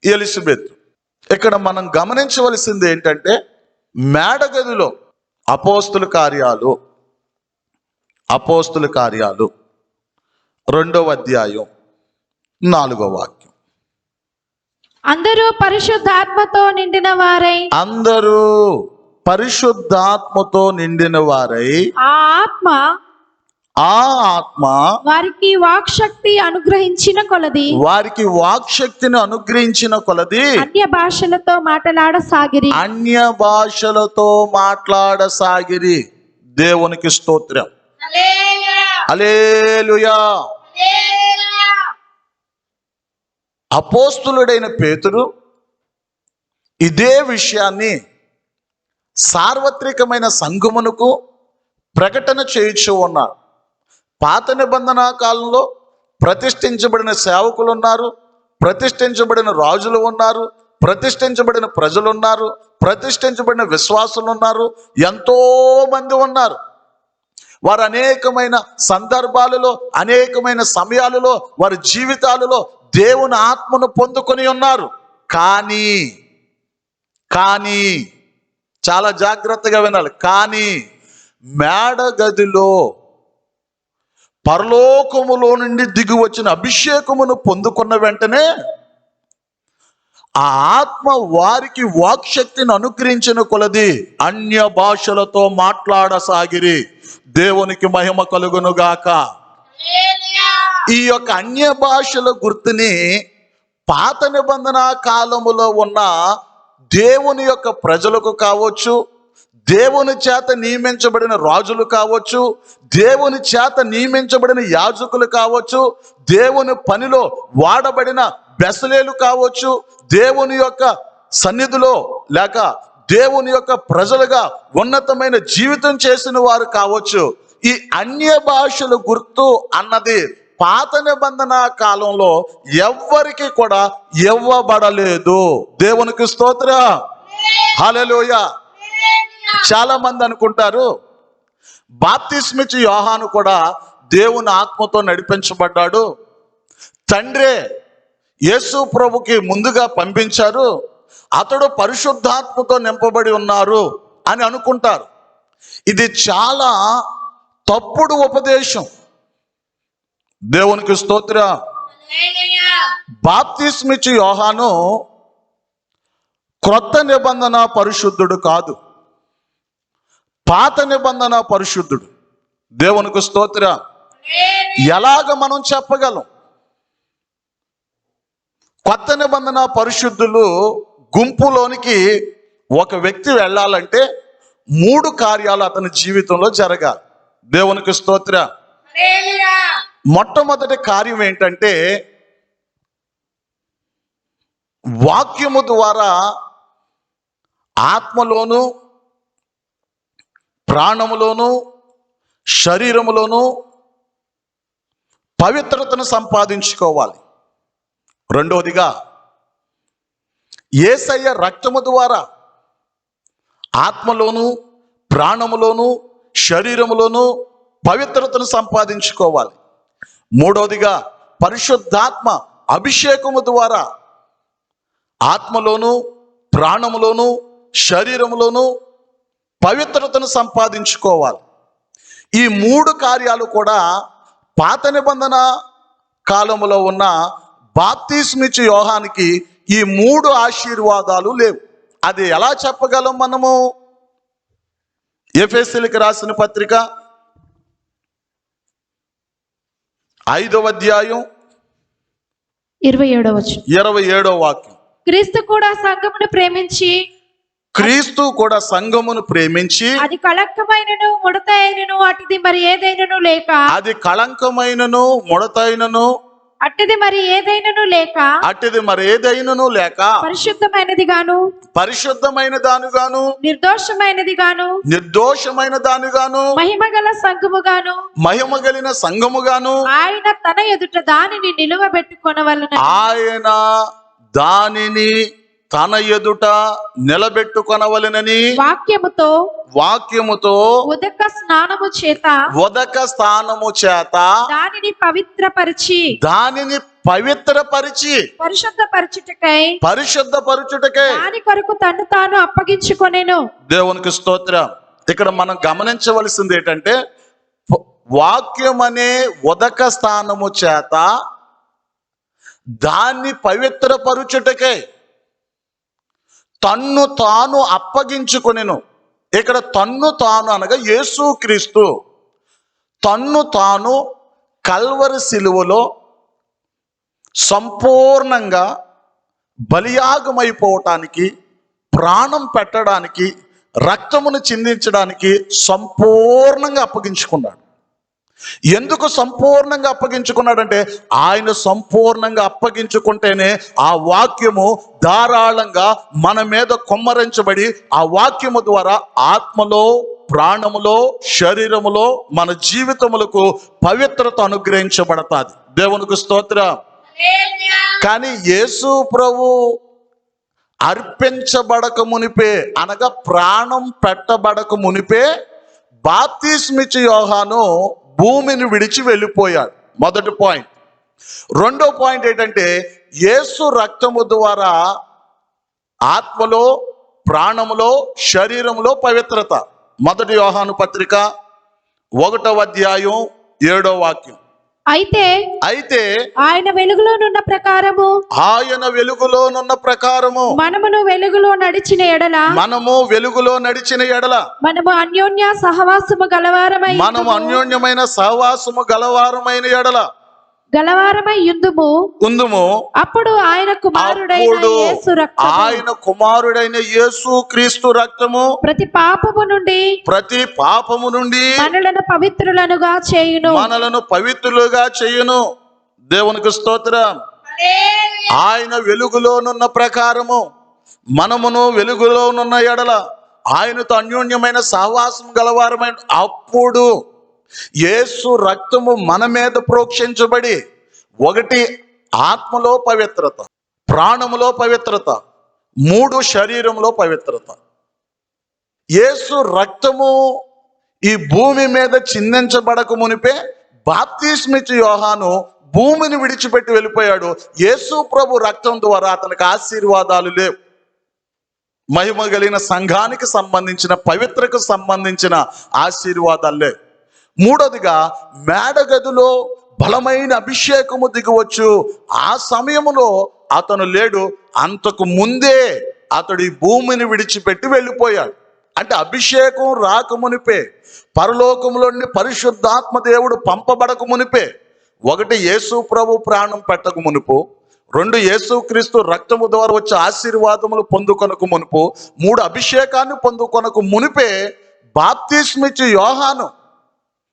ఎలిజబెత్. ఇక్కడ మనం గమనించవలసింది ఏంటంటే, మేడగదిలో అపోస్తుల కార్యాలు 2వ అధ్యాయం 4వ వాక్యం.
అందరూ పరిశుద్ధాత్మతో నిండిన వారై ఆ ఆత్మ వారికి వాక్శక్తిని అనుగ్రహించిన కొలది అన్య భాషలతో మాట్లాడసాగిరి. దేవునికి స్తోత్రం. హల్లెలూయా. అపోస్తులుడైన పేతురు ఇదే విషయాన్ని సార్వత్రికమైన సంఘమునకు ప్రకటన చేయుచూ ఉన్నారు. పాత నిబంధన కాలంలో ప్రతిష్ఠించబడిన సేవకులు ఉన్నారు, ప్రతిష్ఠించబడిన రాజులు ఉన్నారు, ప్రతిష్ఠించబడిన ప్రజలు ఉన్నారు, ప్రతిష్ఠించబడిన విశ్వాసులు ఉన్నారు, ఎంతో మంది ఉన్నారు. వారు అనేకమైన సందర్భాలలో, అనేకమైన సమయాలలో, వారి జీవితాలలో దేవుని ఆత్మను పొందుకొని ఉన్నారు. కానీ చాలా జాగ్రత్తగా వినాలి. కానీ మేడగదిలో పరలోకములో నుండి దిగి వచ్చిన అభిషేకమును పొందుకున్న వెంటనే ఆ ఆత్మ వారికి వాక్శక్తిని అనుగ్రహించిన కొలది అన్య భాషలతో మాట్లాడసాగిరి. దేవునికి మహిమ కలుగునుగాక. ఈ యొక్క అన్య భాషల గుర్తుని పాత నిబంధన కాలములో ఉన్న దేవుని యొక్క ప్రజలకు కావచ్చు, దేవుని చేత నియమించబడిన రాజులు కావచ్చు, దేవుని చేత నియమించబడిన యాజకులు కావచ్చు, దేవుని పనిలో వాడబడిన బెసలేలు కావచ్చు, దేవుని యొక్క సన్నిధిలో లేక దేవుని యొక్క ప్రజలుగా ఉన్నతమైన జీవితం చేసిన వారు కావచ్చు. ఈ అన్య భాషల గుర్తు అన్నది పాత నిబంధన కాలంలో ఎవ్వరికి కూడా ఇవ్వబడలేదు. దేవునికి స్తోత్రం. హల్లెలూయా. చాలా మంది అనుకుంటారు బాప్తిస్మిచ్చి యోహాను కూడా దేవుని ఆత్మతో నడిపించబడ్డాడు, తండ్రే యేసు ప్రభుకి ముందుగా పంపించారు, అతడు పరిశుద్ధాత్మతో నింపబడి ఉన్నారు అని అనుకుంటారు. ఇది చాలా తప్పుడు ఉపదేశం. దేవునికి స్తోత్రం. బాప్తిస్మిచ్చి యోహాను క్రొత్త నిబంధన పరిశుద్ధుడు కాదు, పాత నిబంధన పరిశుద్ధుడు. దేవునికి స్తోత్రం. ఎలాగ మనం చెప్పగలం? కొత్త నిబంధన పరిశుద్ధులు గుంపులోనికి ఒక వ్యక్తి వెళ్ళాలంటే 3 కార్యాలు అతని జీవితంలో జరగాలి. దేవునికి స్తోత్రం. మొట్టమొదటి కార్యం ఏంటంటే, వాక్యము ద్వారా ఆత్మలోను, ప్రాణములోను, శరీరములోను పవిత్రతను సంపాదించుకోవాలి. రెండవదిగా యేసయ్య రక్తము ద్వారా ఆత్మలోను, ప్రాణములోను, శరీరములోను పవిత్రతను సంపాదించుకోవాలి. మూడవదిగా పరిశుద్ధాత్మ అభిషేకము ద్వారా ఆత్మలోను, ప్రాణములోను, శరీరములోను పవిత్రతను సంపాదించుకోవాలి. ఈ 3 కార్యాలు కూడా పాత నిబంధన కాలములో ఉన్న బాప్తిస్మిచ్చి యోహానికి ఈ 3 ఆశీర్వాదాలు లేవు. అది ఎలా చెప్పగలం మనము? ఎఫెసీయులకు రాసిన పత్రిక
5వ అధ్యాయం
27వ వచనం.
27వ వాక్యం.
క్రీస్తు కూడా సంఘమును ప్రేమించి
క్రీస్తు కూడా సంఘమును ప్రేమించి
అది కళంకమైనను ముడత అయినను అటుది మరి ఏదైనను లేక
అది కళంకమైనను ముడతైనను
అట్టిది మరి ఏదైనను లేక
అట్టిది మరి ఏదైనను లేక
పరిశుద్ధమైనది గాను
పరిశుద్ధమైన దానిగాను
నిర్దోషమైనది గాను
నిర్దోషమైన దానిగాను
మహిమగల సంఘము గాను
మహిమ కలిగిన సంఘముగాను
ఆయన తన ఎదుట దానిని నిలువబెట్టుకొనవలెను.
ఆయన దానిని తన ఎదుట నిలబెట్టుకొనవలెనని వాక్యముతో
ఉదక స్నానము చేత
ఉదక స్థానము చేత
దానిని పవిత్రపరిచి
పరిశుద్ధపరచుటకై
దాని కొరకు తన్ను తాను అప్పగించుకొనెను.
దేవునికి స్తోత్రం. ఇక్కడ మనం గమనించవలసింది ఏంటంటే వాక్యం అనే ఉదక స్థానము చేత దాన్ని పవిత్రపరచుటకై తన్ను తాను అప్పగించుకొనెను. ఇక్కడ తన్ను తాను అనగా యేసుక్రీస్తు తన్ను తాను కల్వరి శిలువలో సంపూర్ణంగా బలియాగమైపోవటానికి, ప్రాణం పెట్టడానికి, రక్తమును చిందించడానికి సంపూర్ణంగా అప్పగించుకున్నాడు. ఎందుకు సంపూర్ణంగా అప్పగించుకున్నాడంటే ఆయన సంపూర్ణంగా అప్పగించుకుంటేనే ఆ వాక్యము ధారాళంగా మన మీద కొమ్మరించబడి ఆ వాక్యము ద్వారా ఆత్మలో, ప్రాణములో, శరీరములో, మన జీవితములకు పవిత్రత అనుగ్రహించబడతాది. దేవునికి స్తోత్రం. కానీ యేసు ప్రభు అర్పించబడక మునిపే అనగా ప్రాణం పెట్టబడక మునిపే బాప్తిస్మిచ్చు యోహాను భూమిని విడిచి వెళ్ళిపోయాడు. మొదటి పాయింట్. రెండో పాయింట్ ఏంటంటే యేసు రక్తము ద్వారా ఆత్మలో, ప్రాణములో, శరీరములో పవిత్రత. మొదటి యోహాను పత్రిక 1వ అధ్యాయం 7వ వాక్యం.
అయితే ఆయన వెలుగులోనున్న ప్రకారము మనము వెలుగులో నడిచిన ఎడల మనము
అన్యోన్యమైన సహవాసము గలవారమైన ఎడల ఉందుము.
అప్పుడు ఆయన
కుమారుడైన యేసు క్రీస్తు రక్తము
ప్రతి పాపము నుండి మనలను పవిత్రులుగా చేయును.
దేవునికి స్తోత్రం. ఆయన వెలుగులోనున్న ప్రకారము మనమును వెలుగులోనున్న ఎడల ఆయనతో అన్యోన్యమైన సహవాసం గలవారమైన అప్పుడు యేసు రక్తము మన మీద ప్రోక్షించబడి, ఒకటి ఆత్మలో పవిత్రత, ప్రాణములో పవిత్రత, 3 శరీరంలో పవిత్రత. యేసు రక్తము ఈ భూమి మీద చిందించబడక మునిపే బాప్తిస్మిచ్చు యోహాను భూమిని విడిచిపెట్టి వెళ్ళిపోయాడు. యేసు ప్రభు రక్తం ద్వారా అతనికి ఆశీర్వాదాలు లేవు. మహిమ కలిగిన సంఘానికి సంబంధించిన, పవిత్రకు సంబంధించిన ఆశీర్వాదాలు లేవు. మూడోదిగా మేడగదిలో బలమైన అభిషేకము దిగవచ్చు. ఆ సమయములో అతను లేడు. అంతకు ముందే అతడు ఈ భూమిని విడిచిపెట్టి వెళ్ళిపోయాడు. అంటే అభిషేకం రాకమునిపే, పరలోకములోని పరిశుద్ధాత్మ దేవుడు పంపబడక మునిపే, ఒకటి యేసు ప్రభు ప్రాణం పెట్టక మునుపు, 2 యేసుక్రీస్తు రక్తము ద్వారా వచ్చే ఆశీర్వాదములు పొందుకొనకు మునుపు, 3 అభిషేకాన్ని పొందుకొనకు మునిపే బాప్తిస్మిచ్చు యోహాను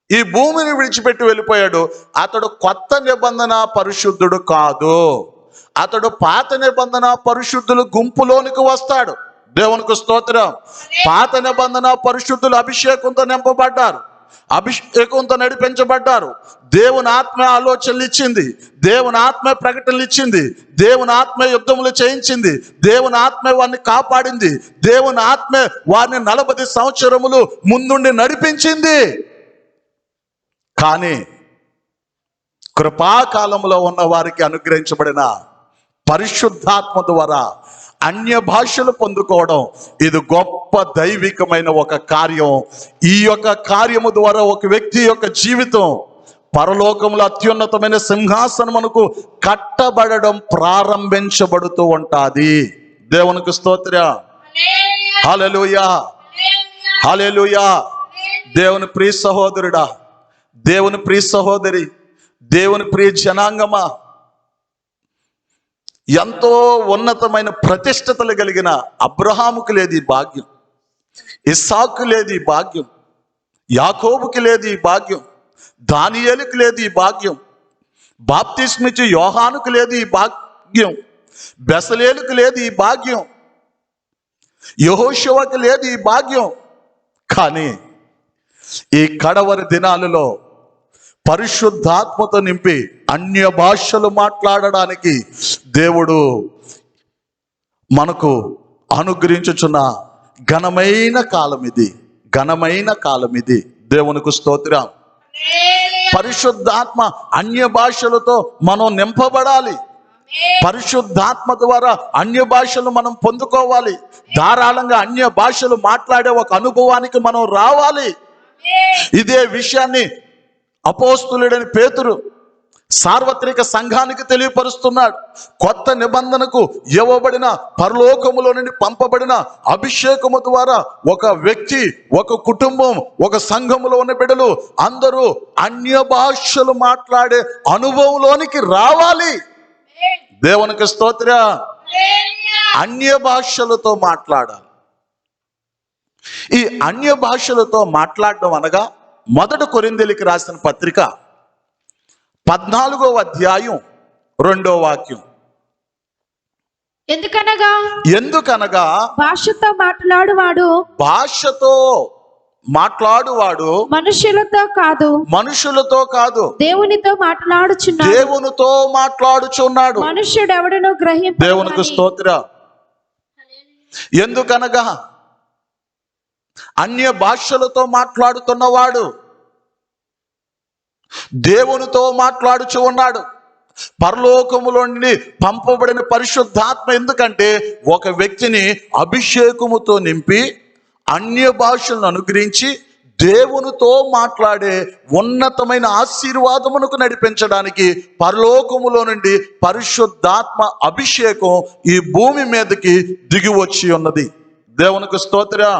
ఈ భూమిని విడిచిపెట్టి వెళ్ళిపోయాడు. అతడు కొత్త నిబంధన పరిశుద్ధుడు కాదు. అతడు పాత నిబంధన పరిశుద్ధుల గుంపులోనికి వస్తాడు. దేవునికి స్తోత్రం. పాత నిబంధన పరిశుద్ధులు అభిషేకంతో నింపబడ్డారు, అభిషేకంతో నడిపించబడ్డారు. దేవుని ఆత్మ ఆలోచనలు ఇచ్చింది, దేవుని ఆత్మ ప్రకటనలు ఇచ్చింది, దేవుని ఆత్మ యుద్ధములు చేయించింది, దేవుని ఆత్మ వారిని కాపాడింది, దేవుని ఆత్మ వారిని 40 సంవత్సరములు ముందుండి నడిపించింది. కానీ కృపాకాలంలో ఉన్న వారికి అనుగ్రహించబడిన పరిశుద్ధాత్మ ద్వారా అన్య భాషలు పొందుకోవడం ఇది గొప్ప దైవికమైన ఒక కార్యం. ఈ యొక్క కార్యము ద్వారా ఒక వ్యక్తి యొక్క జీవితం పరలోకంలో అత్యున్నతమైన సింహాసనమునకు కట్టబడడం ప్రారంభించబడుతూ ఉంటుంది. దేవునికి స్తోత్రం. హల్లెలూయా, హల్లెలూయా. దేవుని ప్రియ సహోదరుడా, దేవుని ప్రియ సహోదరి, దేవుని ప్రియ జనాంగమా, ఎంతో ఉన్నతమైన ప్రతిష్టతలు కలిగిన అబ్రహాముకు లేదు ఈ భాగ్యం, ఇస్సాకు లేదు ఈ భాగ్యం, యాకోబుకి లేదు ఈ భాగ్యం, దానియేలుకి లేదు ఈ భాగ్యం, బాప్తిస్మిచ్చి యోహానుకు లేదు ఈ భాగ్యం, బెసలేలుకు లేదు ఈ భాగ్యం, యెహోషువకు లేదు ఈ భాగ్యం. కానీ ఈ కడవరి దినాలలో పరిశుద్ధాత్మతో నింపి అన్య భాషలు మాట్లాడడానికి దేవుడు మనకు అనుగ్రహించుచున్న ఘనమైన కాలం ఇది, ఘనమైన కాలం ఇది. దేవునికి స్తోత్రం. పరిశుద్ధాత్మ అన్య భాషలతో మనం నింపబడాలి. పరిశుద్ధాత్మ ద్వారా అన్య భాషలు మనం పొందుకోవాలి. ధారాళంగా అన్య భాషలు మాట్లాడే ఒక అనుభవానికి మనం రావాలి. ఇదే విషయాన్ని అపోస్తులుడైన పేతురు సార్వత్రిక సంఘానికి తెలియపరుస్తున్నాడు. కొత్త నిబంధనకు ఇవ్వబడిన పరలోకములో నుండి పంపబడిన అభిషేకము ద్వారా ఒక వ్యక్తి, ఒక కుటుంబం, ఒక సంఘములో ఉన్న బిడ్డలు అందరూ అన్య భాషలు మాట్లాడే అనుభవంలోనికి రావాలి. దేవునికి స్తోత్రం. అన్య భాషలతో మాట్లాడాలి. ఈ అన్య భాషలతో మాట్లాడడం అనగా 1 కొరింథీయులకు రాసిన పత్రిక 14వ అధ్యాయం 2వ వాక్యం. ఎందుకనగా
భాషతో మాట్లాడువాడు
మనుషులతో కాదు
దేవునితో
మాట్లాడుచున్నాడు.
మనుష్యుడు ఎవడనో
దేవునికి స్తోత్రం. ఎందుకనగా అన్య భాషలతో మాట్లాడుతున్నవాడు దేవునితో మాట్లాడుచు ఉన్నాడు. పరలోకములో నుండి పంపబడిన పరిశుద్ధాత్మ ఎందుకంటే ఒక వ్యక్తిని అభిషేకముతో నింపి అన్య భాషలను అనుగ్రహించి దేవునితో మాట్లాడే ఉన్నతమైన ఆశీర్వాదమునకు నడిపించడానికి పరలోకములో నుండి పరిశుద్ధాత్మ అభిషేకం ఈ భూమి మీదకి దిగి వచ్చి ఉన్నది. దేవునికి స్తోత్రం.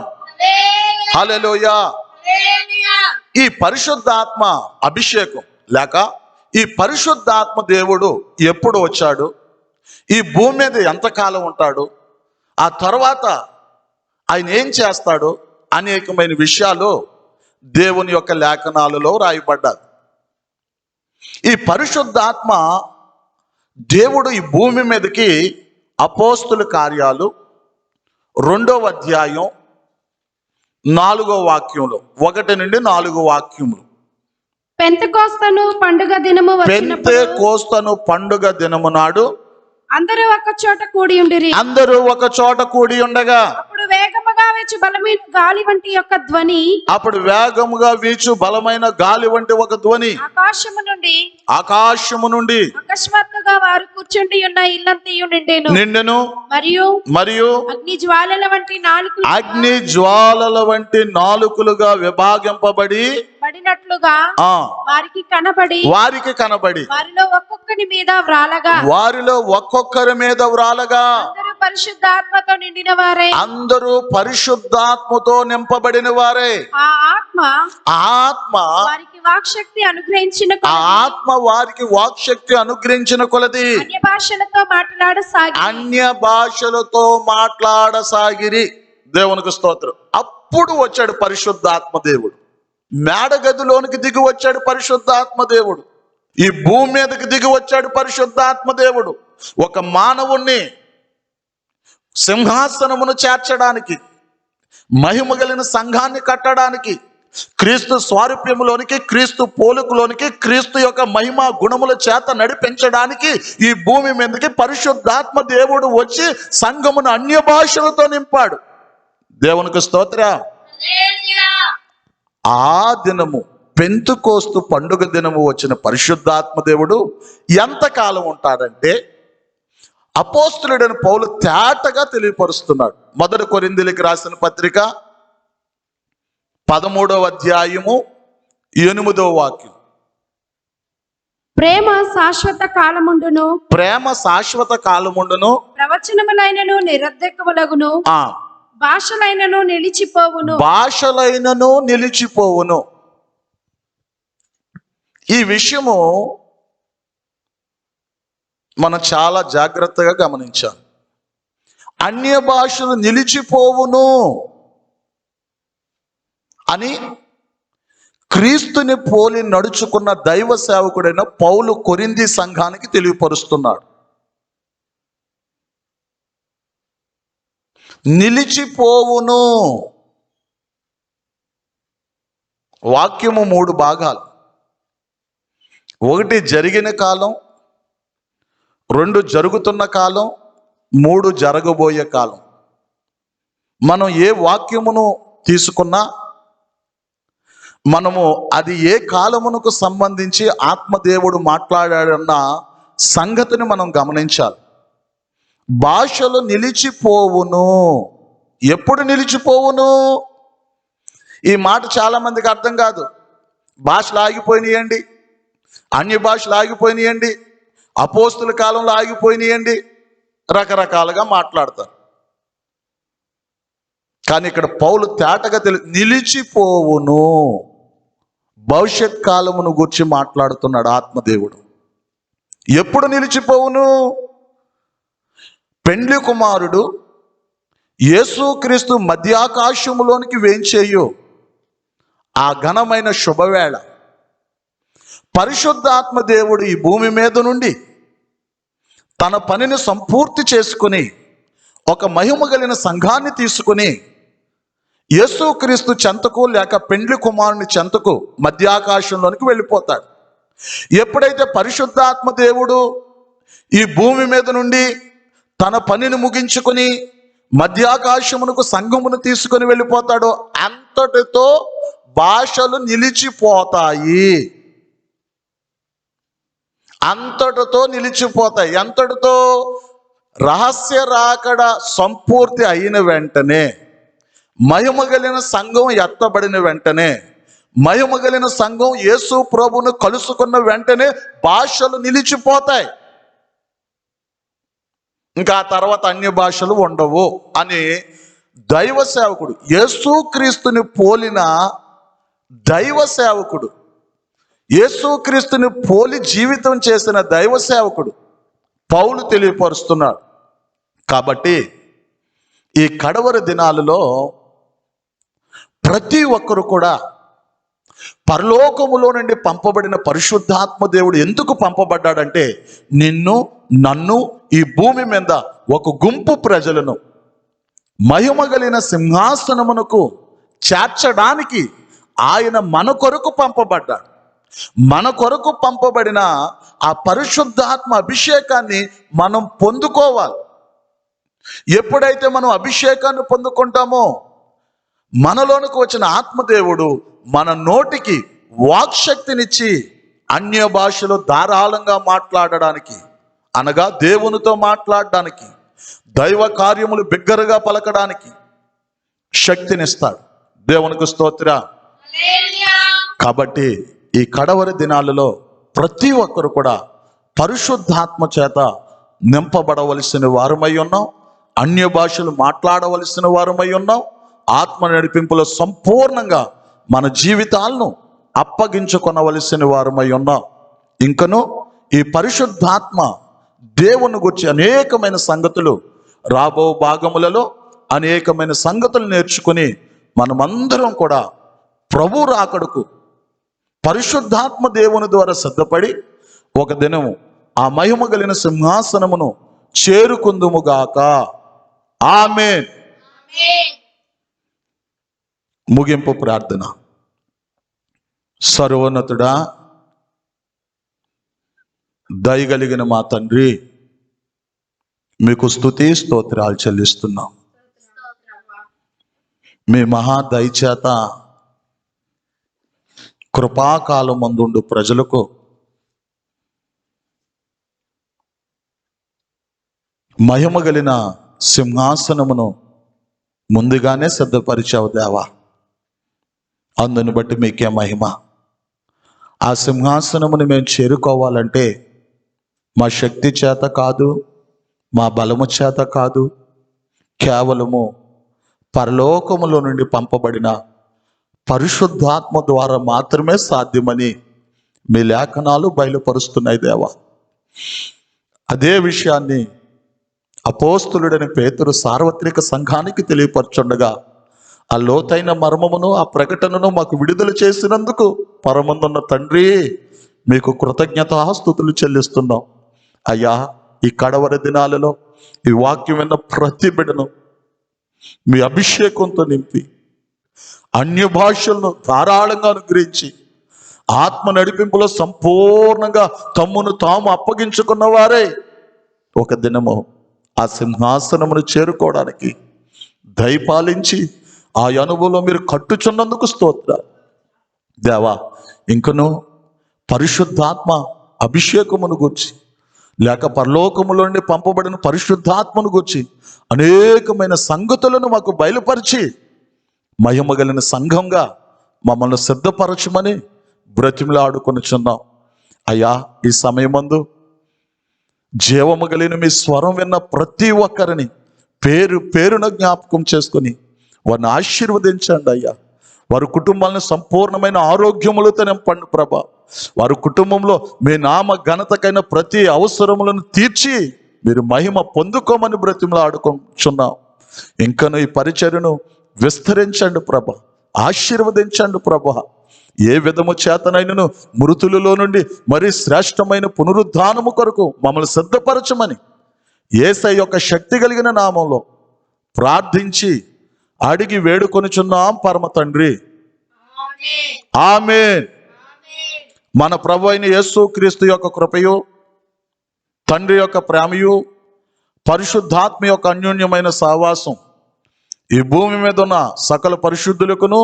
హల్లెలూయా. ఈ పరిశుద్ధాత్మ అభిషేకం లేక ఈ పరిశుద్ధాత్మ దేవుడు ఎప్పుడు వచ్చాడు, ఈ భూమి మీద ఎంతకాలం ఉంటాడు, ఆ తర్వాత ఆయన ఏం చేస్తాడు అనేకమైన విషయాలు దేవుని యొక్క లేఖనాలలో రాయబడ్డారు. ఈ పరిశుద్ధాత్మ దేవుడు ఈ భూమి మీదకి అపోస్తుల కార్యాలు 2వ అధ్యాయం 4వ వాక్యంలో 1 నుండి 4 వాక్యములు.
పెంతెకోస్తను పండుగ
దినము నాడు
అందరూ ఒక చోట కూడి ఉండగా అప్పుడు వేగముగా వీచు బలమైన గాలి వంటి ఒక ధ్వని ఆకాశము నుండి అకస్మాత్తుగా వారు కూర్చుండి ఉన్న ఇల్లంతయు
నిండెను. మరియు
అగ్ని
జ్వాలల వంటి నాలుకలుగా విభాగింపబడి
పడినట్లుగా వారికి కనబడి వారిలో ఒక్కొక్కరి మీద వ్రాలగా
అందరూ పరిశుద్ధాత్మతో నింపబడిన వారే.
ఆ ఆత్మ వారికి
వాక్శక్తి అనుగ్రహించిన కొలది అన్య భాషలతో మాట్లాడసాగిరి. దేవునికి స్తోత్రం. అప్పుడు వచ్చాడు పరిశుద్ధాత్మ దేవుడు. మేడగదిలోనికి దిగి వచ్చాడు పరిశుద్ధాత్మ దేవుడు. ఈ భూమి మీదకి దిగి వచ్చాడు పరిశుద్ధాత్మ దేవుడు. ఒక మానవుణ్ణి సింహాసనమును చేర్చడానికి, మహిమ కలిగిన సంఘాన్ని కట్టడానికి, క్రీస్తు స్వారూప్యములోనికి, క్రీస్తు పోలుకులోనికి, క్రీస్తు యొక్క మహిమ గుణముల చేత నడిపించడానికి ఈ భూమి మీదకి పరిశుద్ధాత్మ దేవుడు వచ్చి సంఘమును అన్య భాషలతో నింపాడు. దేవునికి స్తోత్రం. ఆ దినము పెంతెకోస్తు పండుగ దినము వచ్చిన పరిశుద్ధాత్మ దేవుడు ఎంతకాలం ఉంటాడంటే అపోస్తులుడైన పౌలు తేటగా తెలియపరుస్తున్నాడు. 1 కొరింథీయులకు రాసిన పత్రిక 13వ అధ్యాయము 8వ వాక్యం.
ప్రేమ శాశ్వత కాలముండును ప్రవచనములైనను నిరర్ధకములగును భాషలైనను నిలిచిపోవును.
ఈ విషయము మనం చాలా జాగ్రత్తగా గమనించాలి. అన్య భాషలు నిలిచిపోవును అని క్రీస్తుని పోలి నడుచుకున్న దైవ సేవకుడైన పౌలు కొరింథీ సంఘానికి తెలియపరుస్తున్నాడు. నిలిచిపోవును. వాక్యము 3 భాగాలు. 1 జరిగిన కాలం, 2 జరుగుతున్న కాలం, 3 జరగబోయే కాలం. మనం ఏ వాక్యమును తీసుకున్నా మనము అది ఏ కాలమునకు సంబంధించి ఆత్మదేవుడు మాట్లాడాడన్న సంగతిని మనం గమనించాలి. భాషలు నిలిచిపోవును. ఎప్పుడు నిలిచిపోవును? ఈ మాట చాలా మందికి అర్థం కాదు. భాషలు ఆగిపోయినాయండి, అన్య భాషలు ఆగిపోయినాయండి, అపోస్తుల కాలంలో ఆగిపోయినాయండి, రకరకాలుగా మాట్లాడతారు. కానీ ఇక్కడ పౌలు తేటగా నిలిచిపోవును. భవిష్యత్ కాలమును గురించి మాట్లాడుతున్నాడు ఆత్మదేవుడు. ఎప్పుడు నిలిచిపోవును? పెండ్లి కుమారుడు యేసుక్రీస్తు మధ్యాకాశములోనికి వేంచేయు ఆ ఘనమైన శుభవేళ పరిశుద్ధాత్మ దేవుడు ఈ భూమి మీద నుండి తన పనిని సంపూర్తి చేసుకుని ఒక మహిమ కలిగిన సంఘాన్ని తీసుకుని యేసుక్రీస్తు చెంతకు లేక పెండ్లి కుమారుని చెంతకు మధ్యాకాశంలోనికి వెళ్ళిపోతాడు. ఎప్పుడైతే పరిశుద్ధాత్మ దేవుడు ఈ భూమి మీద నుండి తన పనిని ముగించుకుని మధ్యాకాశమునకు సంఘమును తీసుకుని వెళ్ళిపోతాడో అంతటితో భాషలు నిలిచిపోతాయి. అంతటితో నిలిచిపోతాయి. అంతటితో రహస్య రాకడ సంపూర్తి అయిన వెంటనే, మహిమ కలిగిన సంఘం ఎత్తబడిన వెంటనే, మహిమ కలిగిన సంఘం యేసు ప్రభువును కలుసుకున్న వెంటనే భాషలు నిలిచిపోతాయి. ఇంకా ఆ తర్వాత అన్య భాషలు ఉండవు అని దైవ సేవకుడు, యేసుక్రీస్తుని పోలిన దైవ సేవకుడు, యేసుక్రీస్తుని పోలి జీవితం చేసిన దైవ సేవకుడు పౌలు తెలియపరుస్తున్నాడు. కాబట్టి ఈ కడవరి దినాలలో ప్రతి ఒక్కరు కూడా పరలోకములో నుండి పంపబడిన పరిశుద్ధాత్మ దేవుడు ఎందుకు పంపబడ్డాడంటే, నిన్ను నన్ను ఈ భూమి మీద ఒక గుంపు ప్రజలను మహిమ కలిగిన సింహాసనమునకు చేర్చడానికి ఆయన మన కొరకు పంపబడ్డాడు. మన కొరకు పంపబడిన ఆ పరిశుద్ధాత్మ అభిషేకాన్ని మనం పొందుకోవాలి. ఎప్పుడైతే మనం అభిషేకాన్ని పొందుకుంటామో మనలోనికి వచ్చిన ఆత్మదేవుడు మన నోటికి వాక్శక్తినిచ్చి అన్య భాషలో ధారాళంగా మాట్లాడడానికి, అనగా దేవునితో మాట్లాడడానికి, దైవ కార్యములు బిగ్గరగా పలకడానికి శక్తినిస్తాడు. దేవునికి స్తోత్ర. కాబట్టి ఈ కడవరి దినాలలో ప్రతి ఒక్కరు కూడా పరిశుద్ధాత్మ చేత నింపబడవలసిన వారమై ఉన్నాం. అన్య భాషలు మాట్లాడవలసిన వారమై ఉన్నాం. ఆత్మ నడిపింపులో సంపూర్ణంగా మన జీవితాలను అప్పగించుకొనవలసిన వారమై ఉన్నాం. ఇంకను ఈ పరిశుద్ధాత్మ దేవుని గురించి అనేకమైన సంగతులు రాబో భాగములలో అనేకమైన సంగతులు నేర్చుకుని మనమందరం కూడా ప్రభు రాకడకు పరిశుద్ధాత్మ దేవుని ద్వారా సిద్ధపడి ఒక దినము ఆ మహిమ కలిగిన సింహాసనమును చేరుకుందుముగాక. ఆమేన్. ముగింపు ప్రార్థన. సర్వోన్నతుడా, దయగలిగిన మా తండ్రి, మీకు స్తుతి స్తోత్రాలు చెల్లిస్తున్నాం. మీ మహా దయచేత కృపాకాలం మందుండు ప్రజలకు మహిమ కలిగిన సింహాసనమును ముందుగానే సిద్ధపరిచావు దేవా. అందుని బట్టి మీకే మహిమ. ఆ సింహాసనమును మేము చేరుకోవాలంటే మా శక్తి చేత కాదు, మా బలము చేత కాదు, కేవలము పరలోకములో నుండి పంపబడిన పరిశుద్ధాత్మ ద్వారా మాత్రమే సాధ్యమని మీ లేఖనాలు బయలుపరుస్తున్నాయి దేవా. అదే విషయాన్ని అపోస్తులుడని పేతురు సార్వత్రిక సంఘానికి తెలియపరచుండగా ఆ లోతైన మర్మమును, ఆ ప్రకటనను మాకు విడుదల చేసినందుకు పరమందున్న తండ్రి మీకు కృతజ్ఞతాస్తుతులు చెల్లిస్తున్నాం. అయ్యా, ఈ కడవరి దినాలలో ఈ వాక్యం విన్న ప్రతి బిడ్డను మీ అభిషేకంతో నింపి అన్య భాషలను ధారాళంగా అనుగ్రహించి ఆత్మ నడిపింపులో సంపూర్ణంగా తమ్మును తాము అప్పగించుకున్న వారే ఒక దినము ఆ సింహాసనమును చేరుకోవడానికి దయపాలించి ఆ అనుభవంలో మీరు కట్టుచున్నందుకు స్తోత్రాలు. దేవా, ఇంకను పరిశుద్ధాత్మ అభిషేకమును గూర్చి, లేక పరలోకములో నుండి పంపబడిన పరిశుద్ధాత్మను గూర్చి అనేకమైన సంగతులను మాకు బయలుపరిచి మహిమ కలిగిన సంఘంగా మమ్మల్ని సిద్ధపరచమని బ్రతిమలాడుకొనుచున్నాం. అయ్యా, ఈ సమయమందు జీవము కలిగిన మీ స్వరం విన్న ప్రతి ఒక్కరిని పేరు పేరున జ్ఞాపకం చేసుకుని వారిని ఆశీర్వదించండి అయ్యా. వారి కుటుంబాలను సంపూర్ణమైన ఆరోగ్యములతో నింపండి ప్రభా. వారి కుటుంబంలో మీ నామ ఘనతకైన ప్రతి అవసరములను తీర్చి మీరు మహిమ పొందుకోమని బ్రతిమలాడుకుంటున్నాం. ఇంకను ఈ పరిచర్యను విస్తరించండి ప్రభా, ఆశీర్వదించండి ప్రభా. ఏ విధము చేతనైనను మృతులలో నుండి మరి శ్రేష్టమైన పునరుద్ధానము కొరకు మమ్మల్ని సిద్ధపరచమని యేసయ్య యొక్క శక్తి కలిగిన నామంలో ప్రార్థించి అడిగి వేడుకొనుచున్నాం పరమ తండ్రి, ఆమేన్. మన ప్రభు అయిన యేసు క్రీస్తు యొక్క కృపయు, తండ్రి యొక్క ప్రేమయు, పరిశుద్ధాత్మ యొక్క అన్యోన్యమైన సహవాసం ఈ భూమి మీద ఉన్న సకల పరిశుద్ధులకును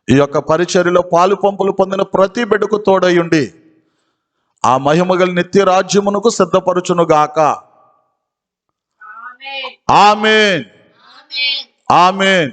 ఈ యొక్క పరిచర్యలో పాలు పంపులు పొందిన ప్రతి బిడ్డకు తోడై ఉండి ఆ మహిమగల నిత్య రాజ్యమునకు సిద్ధపరచునుగాక. ఆమేన్, ఆమేన్.